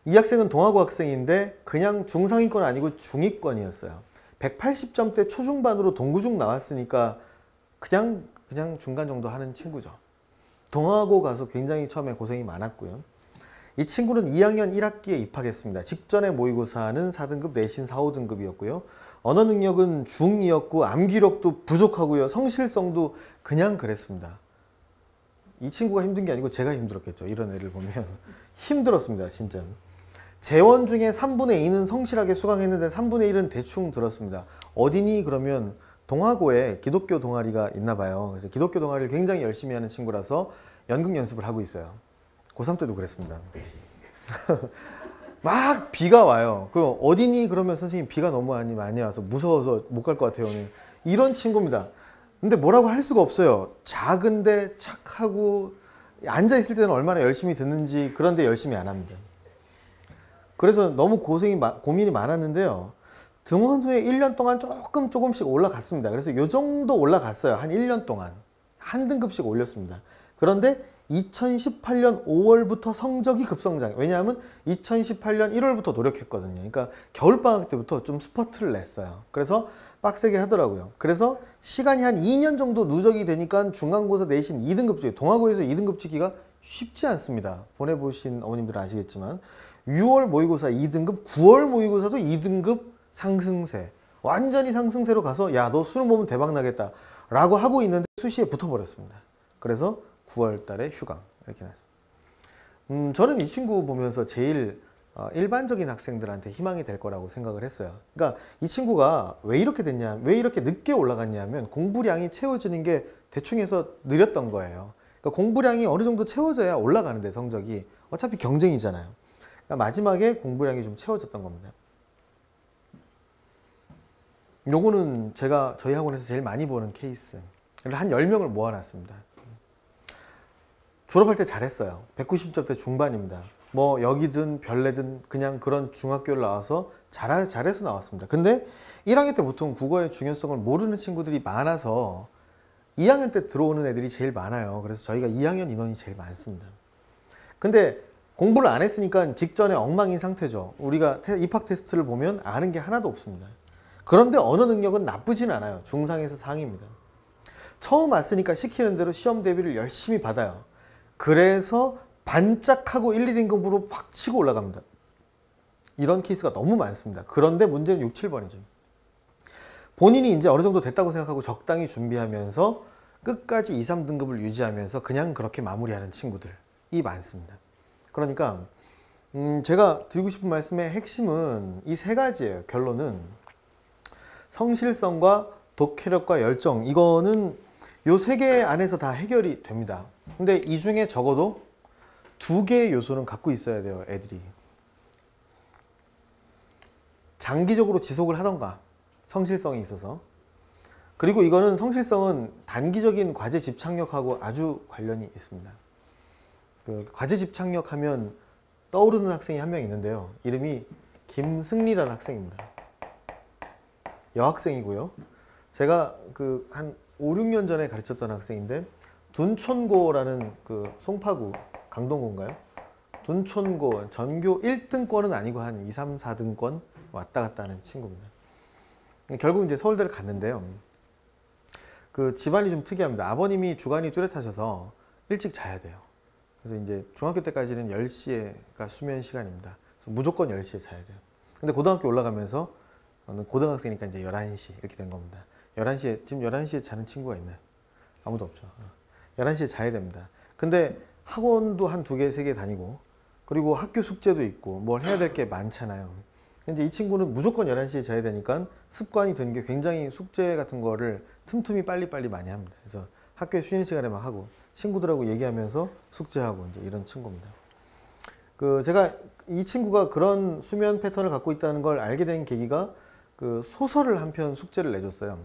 이 학생은 동아고 학생인데 그냥 중상위권 아니고 중위권이었어요. 180점대 초중반으로 동구중 나왔으니까 그냥 중간 정도 하는 친구죠. 동아고 가서 굉장히 처음에 고생이 많았고요. 이 친구는 2학년 1학기에 입학했습니다. 직전에 모의고사는 4등급, 내신 4, 5등급이었고요. 언어 능력은 중2였고 암기력도 부족하고요. 성실성도 그냥 그랬습니다. 이 친구가 힘든 게 아니고 제가 힘들었겠죠. 이런 애를 보면 힘들었습니다. 진짜. 재원 중에 3분의 2는 성실하게 수강했는데 3분의 1은 대충 들었습니다. 어디니? 그러면 동아고에 기독교 동아리가 있나 봐요. 그래서 기독교 동아리를 굉장히 열심히 하는 친구라서 연극 연습을 하고 있어요. 고3 때도 그랬습니다. 막 비가 와요. 그럼 어디니? 그러면 선생님 비가 너무 많이 와서 무서워서 못 갈 것 같아요. 이런 친구입니다. 근데 뭐라고 할 수가 없어요. 작은데 착하고 앉아있을 때는 얼마나 열심히 듣는지 그런데 열심히 안 합니다. 그래서 너무 고민이 많았는데요. 등원 후에 1년 동안 조금씩 올라갔습니다. 그래서 이 정도 올라갔어요. 한 1년 동안. 한 등급씩 올렸습니다. 그런데 2018년 5월부터 성적이 급성장. 왜냐하면 2018년 1월부터 노력했거든요. 그러니까 겨울방학 때부터 좀 스퍼트를 냈어요. 그래서 빡세게 하더라고요. 그래서 시간이 한 2년 정도 누적이 되니까 중간고사 내신 2등급 찍기, 동아고에서 2등급 찍기가 쉽지 않습니다. 보내보신 어머님들은 아시겠지만 6월 모의고사 2등급, 9월 모의고사도 2등급 상승세. 완전히 상승세로 가서 야, 너 수능 보면 대박 나겠다 라고 하고 있는데 수시에 붙어버렸습니다. 그래서 9월 달에 휴강 이렇게 났습니다. 저는 이 친구 보면서 제일 일반적인 학생들한테 희망이 될 거라고 생각을 했어요. 그러니까 이 친구가 왜 이렇게 됐냐, 왜 이렇게 늦게 올라갔냐면 공부량이 채워지는 게 대충 해서 느렸던 거예요. 그러니까 공부량이 어느 정도 채워져야 올라가는데 성적이 어차피 경쟁이잖아요. 그러니까 마지막에 공부량이 좀 채워졌던 겁니다. 요거는 제가 저희 학원에서 제일 많이 보는 케이스. 한 10명을 모아놨습니다. 졸업할 때 잘했어요. 190점대 중반입니다. 뭐 여기든 별내든 그냥 그런 중학교를 나와서 잘해서 나왔습니다. 근데 1학년 때 보통 국어의 중요성을 모르는 친구들이 많아서 2학년 때 들어오는 애들이 제일 많아요. 그래서 저희가 2학년 인원이 제일 많습니다. 근데 공부를 안 했으니까 직전에 엉망인 상태죠. 우리가 입학 테스트를 보면 아는 게 하나도 없습니다. 그런데 언어 능력은 나쁘진 않아요. 중상에서 상입니다. 처음 왔으니까 시키는 대로 시험 대비를 열심히 받아요. 그래서 반짝하고 1, 2등급으로 팍 치고 올라갑니다. 이런 케이스가 너무 많습니다. 그런데 문제는 6, 7번이죠. 본인이 이제 어느 정도 됐다고 생각하고 적당히 준비하면서 끝까지 2, 3등급을 유지하면서 그냥 그렇게 마무리하는 친구들이 많습니다. 그러니까 제가 드리고 싶은 말씀의 핵심은 이 세 가지예요. 결론은 성실성과 독해력과 열정, 이거는 요 세 개 안에서 다 해결이 됩니다. 근데 이 중에 적어도 2개의 요소는 갖고 있어야 돼요. 애들이 장기적으로 지속을 하던가, 성실성이 있어서. 그리고 이거는 성실성은 단기적인 과제 집착력하고 아주 관련이 있습니다. 그 과제 집착력 하면 떠오르는 학생이 한 명 있는데요. 이름이 김승리라는 학생입니다. 여학생이고요. 제가 그 한 5, 6년 전에 가르쳤던 학생인데 둔촌고라는 그 송파구 강동구인가요? 둔촌고 전교 1등권은 아니고 한 2, 3, 4등권 왔다 갔다 하는 친구입니다. 결국 이제 서울대를 갔는데요. 그 집안이 좀 특이합니다. 아버님이 주간이 뚜렷하셔서 일찍 자야 돼요. 그래서 이제 중학교 때까지는 10시가 수면 시간입니다. 그래서 무조건 10시에 자야 돼요. 근데 고등학교 올라가면서 고등학생이니까 이제 11시 이렇게 된 겁니다. 11시에, 지금 11시에 자는 친구가 있나요? 아무도 없죠. 11시에 자야 됩니다. 근데 학원도 한 2개, 3개 다니고, 그리고 학교 숙제도 있고, 뭘 해야 될 게 많잖아요. 근데 이 친구는 무조건 11시에 자야 되니까 습관이 든 게 굉장히 숙제 같은 거를 틈틈이 빨리빨리 많이 합니다. 그래서 학교에 쉬는 시간에 막 하고, 친구들하고 얘기하면서 숙제하고, 이제 이런 친구입니다. 제가 이 친구가 그런 수면 패턴을 갖고 있다는 걸 알게 된 계기가 소설을 한 편 숙제를 내줬어요.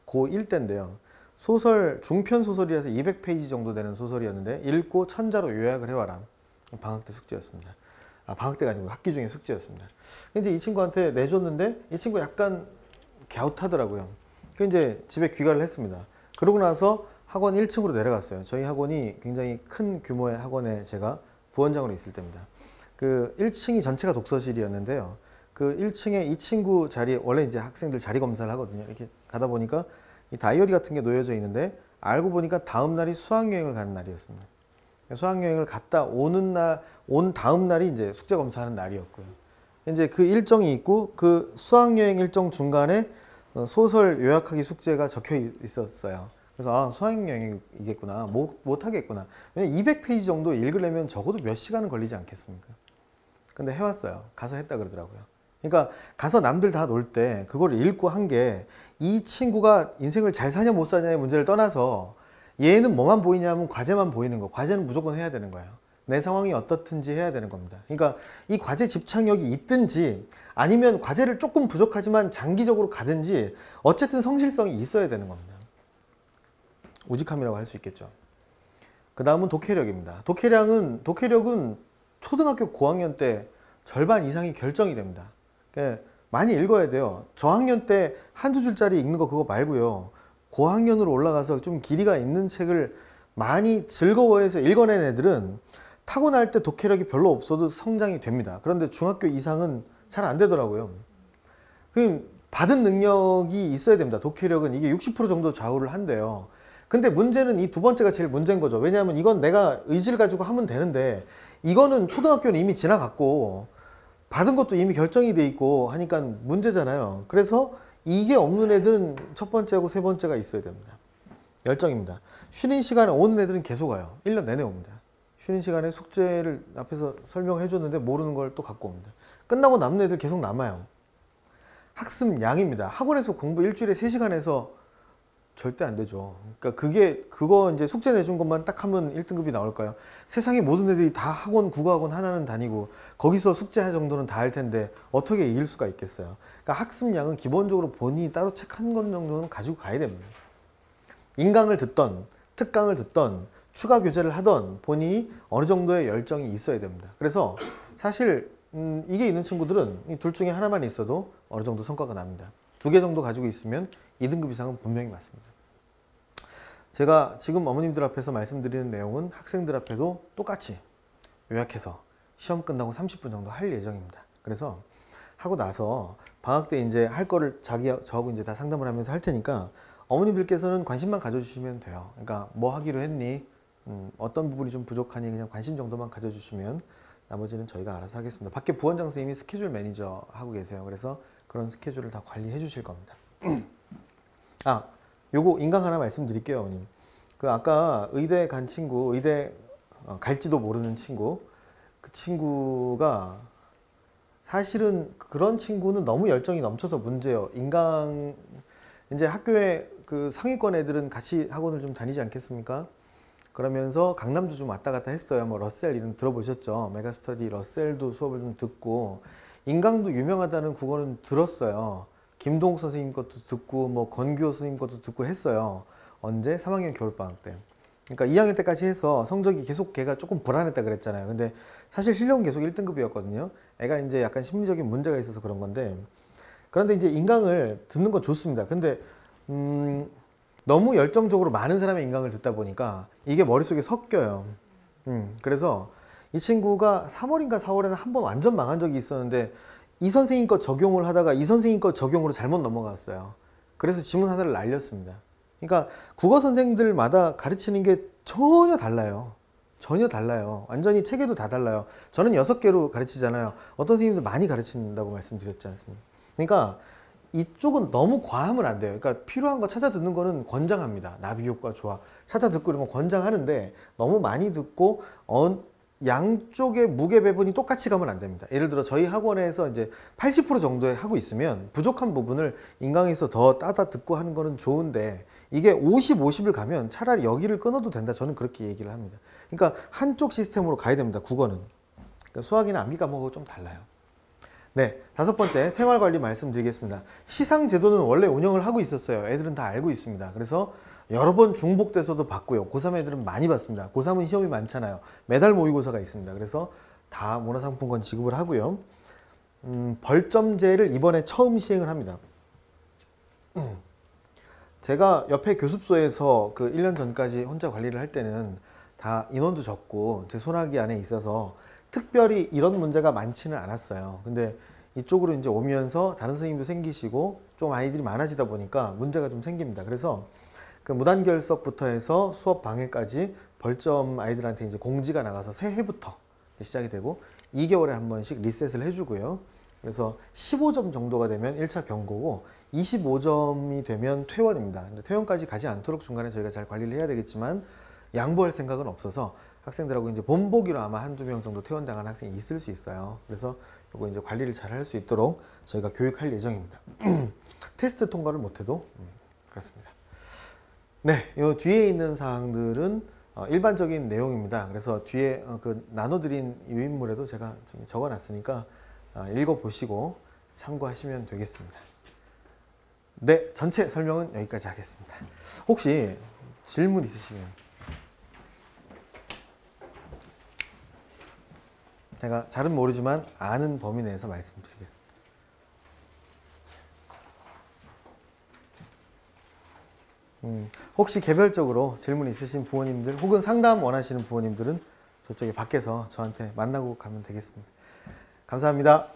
고1 때인데요. 중편 소설이라서 200페이지 정도 되는 소설이었는데, 읽고 천자로 요약을 해와라. 방학 때 숙제였습니다. 방학 때가 아니고 학기 중에 숙제였습니다. 근데 이 친구한테 내줬는데, 이 친구 약간 갸웃하더라고요. 그 이제 집에 귀가를 했습니다. 그러고 나서 학원 1층으로 내려갔어요. 저희 학원이 굉장히 큰 규모의 학원에 제가 부원장으로 있을 때입니다. 1층이 전체가 독서실이었는데요. 1층에 이 친구 자리에, 원래 이제 학생들 자리 검사를 하거든요. 이렇게 가다 보니까 이 다이어리 같은 게 놓여져 있는데, 알고 보니까 다음 날이 수학여행을 가는 날이었습니다. 수학여행을 갔다 온 다음 날이 이제 숙제 검사하는 날이었고요. 이제 그 일정이 있고, 그 수학여행 일정 중간에 소설 요약하기 숙제가 적혀 있었어요. 그래서 수학여행이겠구나, 못 하겠구나. 왜냐면 200페이지 정도 읽으려면 적어도 몇 시간은 걸리지 않겠습니까? 근데 해왔어요. 가서 했다 그러더라고요. 그러니까 가서 남들 다 놀 때 그걸 읽고 한 게, 이 친구가 인생을 잘 사냐 못 사냐의 문제를 떠나서 얘는 뭐만 보이냐면 과제만 보이는 거. 과제는 무조건 해야 되는 거예요. 내 상황이 어떻든지 해야 되는 겁니다. 그러니까 이 과제 집착력이 있든지, 아니면 과제를 조금 부족하지만 장기적으로 가든지, 어쨌든 성실성이 있어야 되는 겁니다. 우직함이라고 할 수 있겠죠. 그 다음은 독해력입니다. 독해력은 초등학교 고학년 때 절반 이상이 결정이 됩니다. 그러니까 많이 읽어야 돼요. 저학년 때 한두 줄짜리 읽는 거 그거 말고요. 고학년으로 올라가서 좀 길이가 있는 책을 많이 즐거워해서 읽어낸 애들은 타고날 때 독해력이 별로 없어도 성장이 됩니다. 그런데 중학교 이상은 잘 안 되더라고요. 받은 능력이 있어야 됩니다. 독해력은 이게 60% 정도 좌우를 한대요. 근데 문제는 이 두 번째가 제일 문제인 거죠. 왜냐하면 이건 내가 의지를 가지고 하면 되는데, 이거는 초등학교는 이미 지나갔고 받은 것도 이미 결정이 돼 있고 하니까 문제잖아요. 그래서 이게 없는 애들은 첫 번째하고 세 번째가 있어야 됩니다. 열정입니다. 쉬는 시간에 오는 애들은 계속 와요. 1년 내내 옵니다. 쉬는 시간에 숙제를 앞에서 설명을 해줬는데 모르는 걸 또 갖고 옵니다. 끝나고 남는 애들 계속 남아요. 학습량입니다. 학원에서 공부 일주일에 3시간 해서 절대 안 되죠. 그러니까 그거 이제 숙제 내준 것만 딱 하면 1등급이 나올까요? 세상의 모든 애들이 다 학원, 국어학원 하나는 다니고 거기서 숙제할 정도는 다 할 텐데 어떻게 이길 수가 있겠어요? 그러니까 학습량은 기본적으로 본인이 따로 책 한 권 정도는 가지고 가야 됩니다. 인강을 듣던, 특강을 듣던, 추가 교재를 하던 본인이 어느 정도의 열정이 있어야 됩니다. 그래서 사실 이게 있는 친구들은 이 둘 중에 하나만 있어도 어느 정도 성과가 납니다. 2개 정도 가지고 있으면 2등급 이상은 분명히 맞습니다. 제가 지금 어머님들 앞에서 말씀드리는 내용은 학생들 앞에도 똑같이 요약해서 시험 끝나고 30분 정도 할 예정입니다. 그래서 하고 나서 방학 때 이제 할 거를 저하고 이제 다 상담을 하면서 할 테니까 어머님들께서는 관심만 가져주시면 돼요. 그러니까 뭐 하기로 했니? 어떤 부분이 좀 부족하니? 그냥 관심 정도만 가져주시면 나머지는 저희가 알아서 하겠습니다. 밖에 부원장 선생님이 스케줄 매니저 하고 계세요. 그래서 그런 스케줄을 다 관리해 주실 겁니다. 요거 인강 하나 말씀드릴게요, 어머님. 아까 의대 간 친구, 의대 갈지도 모르는 친구, 그 친구가 사실은 그런 친구는 너무 열정이 넘쳐서 문제예요. 이제 학교에 그 상위권 애들은 같이 학원을 좀 다니지 않겠습니까? 그러면서 강남도 좀 왔다 갔다 했어요. 뭐 러셀 이름 들어보셨죠? 메가스터디 러셀도 수업을 좀 듣고, 인강도 유명하다는 국어는 들었어요. 김동욱 선생님 것도 듣고 뭐 권규호 선생님 것도 듣고 했어요. 언제? 3학년 겨울방학 때. 그러니까 2학년 때까지 해서 성적이 계속 걔가 조금 불안했다 그랬잖아요. 근데 사실 실력은 계속 1등급이었거든요. 애가 이제 약간 심리적인 문제가 있어서 그런 건데, 그런데 이제 인강을 듣는 건 좋습니다. 근데 너무 열정적으로 많은 사람의 인강을 듣다 보니까 이게 머릿속에 섞여요. 그래서 이 친구가 3월인가 4월에는 한번 완전 망한 적이 있었는데, 이 선생님 거 적용을 하다가 이 선생님 거 적용으로 잘못 넘어갔어요. 그래서 지문 하나를 날렸습니다. 그러니까 국어 선생들마다 가르치는 게 전혀 달라요. 전혀 달라요. 완전히 체계도 다 달라요. 저는 6개로 가르치잖아요. 어떤 선생님들 많이 가르친다고 말씀드렸지 않습니까? 그러니까 이쪽은 너무 과하면 안 돼요. 그러니까 필요한 거 찾아 듣는 거는 권장합니다. 나비 효과 좋아. 찾아 듣고 이런 거 권장하는데 너무 많이 듣고 양쪽의 무게 배분이 똑같이 가면 안 됩니다. 예를 들어 저희 학원에서 이제 80% 정도에 하고 있으면 부족한 부분을 인강에서 더 따다 듣고 하는 거는 좋은데 이게 50, 50을 가면 차라리 여기를 끊어도 된다. 저는 그렇게 얘기를 합니다. 그러니까 한쪽 시스템으로 가야 됩니다. 국어는. 그러니까 수학이나 암기 과목하고 좀 달라요. 네, 5번째 생활관리 말씀드리겠습니다. 시상제도는 원래 운영을 하고 있었어요. 애들은 다 알고 있습니다. 그래서 여러 번 중복돼서도 받고요. 고3 애들은 많이 받습니다. 고3은 시험이 많잖아요. 매달 모의고사가 있습니다. 그래서 다 문화상품권 지급을 하고요. 벌점제를 이번에 처음 시행을 합니다. 제가 옆에 교습소에서 그 1년 전까지 혼자 관리를 할 때는 다 인원도 적고 제 손아귀 안에 있어서 특별히 이런 문제가 많지는 않았어요. 근데 이쪽으로 이제 오면서 다른 선생님도 생기시고 좀 아이들이 많아지다 보니까 문제가 좀 생깁니다. 그래서 그 무단결석부터 해서 수업 방해까지 벌점 아이들한테 이제 공지가 나가서 새해부터 시작이 되고 2개월에 한 번씩 리셋을 해주고요. 그래서 15점 정도가 되면 1차 경고고 25점이 되면 퇴원입니다. 근데 퇴원까지 가지 않도록 중간에 저희가 잘 관리를 해야 되겠지만 양보할 생각은 없어서 학생들하고 이제 본보기로 아마 한두 명 정도 퇴원당한 학생이 있을 수 있어요. 그래서 이거 이제 관리를 잘 할 수 있도록 저희가 교육할 예정입니다. 테스트 통과를 못해도 그렇습니다. 네, 이 뒤에 있는 사항들은 일반적인 내용입니다. 그래서 뒤에 그 나눠드린 유인물에도 제가 좀 적어놨으니까 읽어보시고 참고하시면 되겠습니다. 네, 전체 설명은 여기까지 하겠습니다. 혹시 질문 있으시면 제가 잘은 모르지만 아는 범위 내에서 말씀드리겠습니다. 혹시 개별적으로 질문 있으신 부모님들 혹은 상담 원하시는 부모님들은 저쪽에 밖에서 저한테 만나고 가면 되겠습니다. 감사합니다.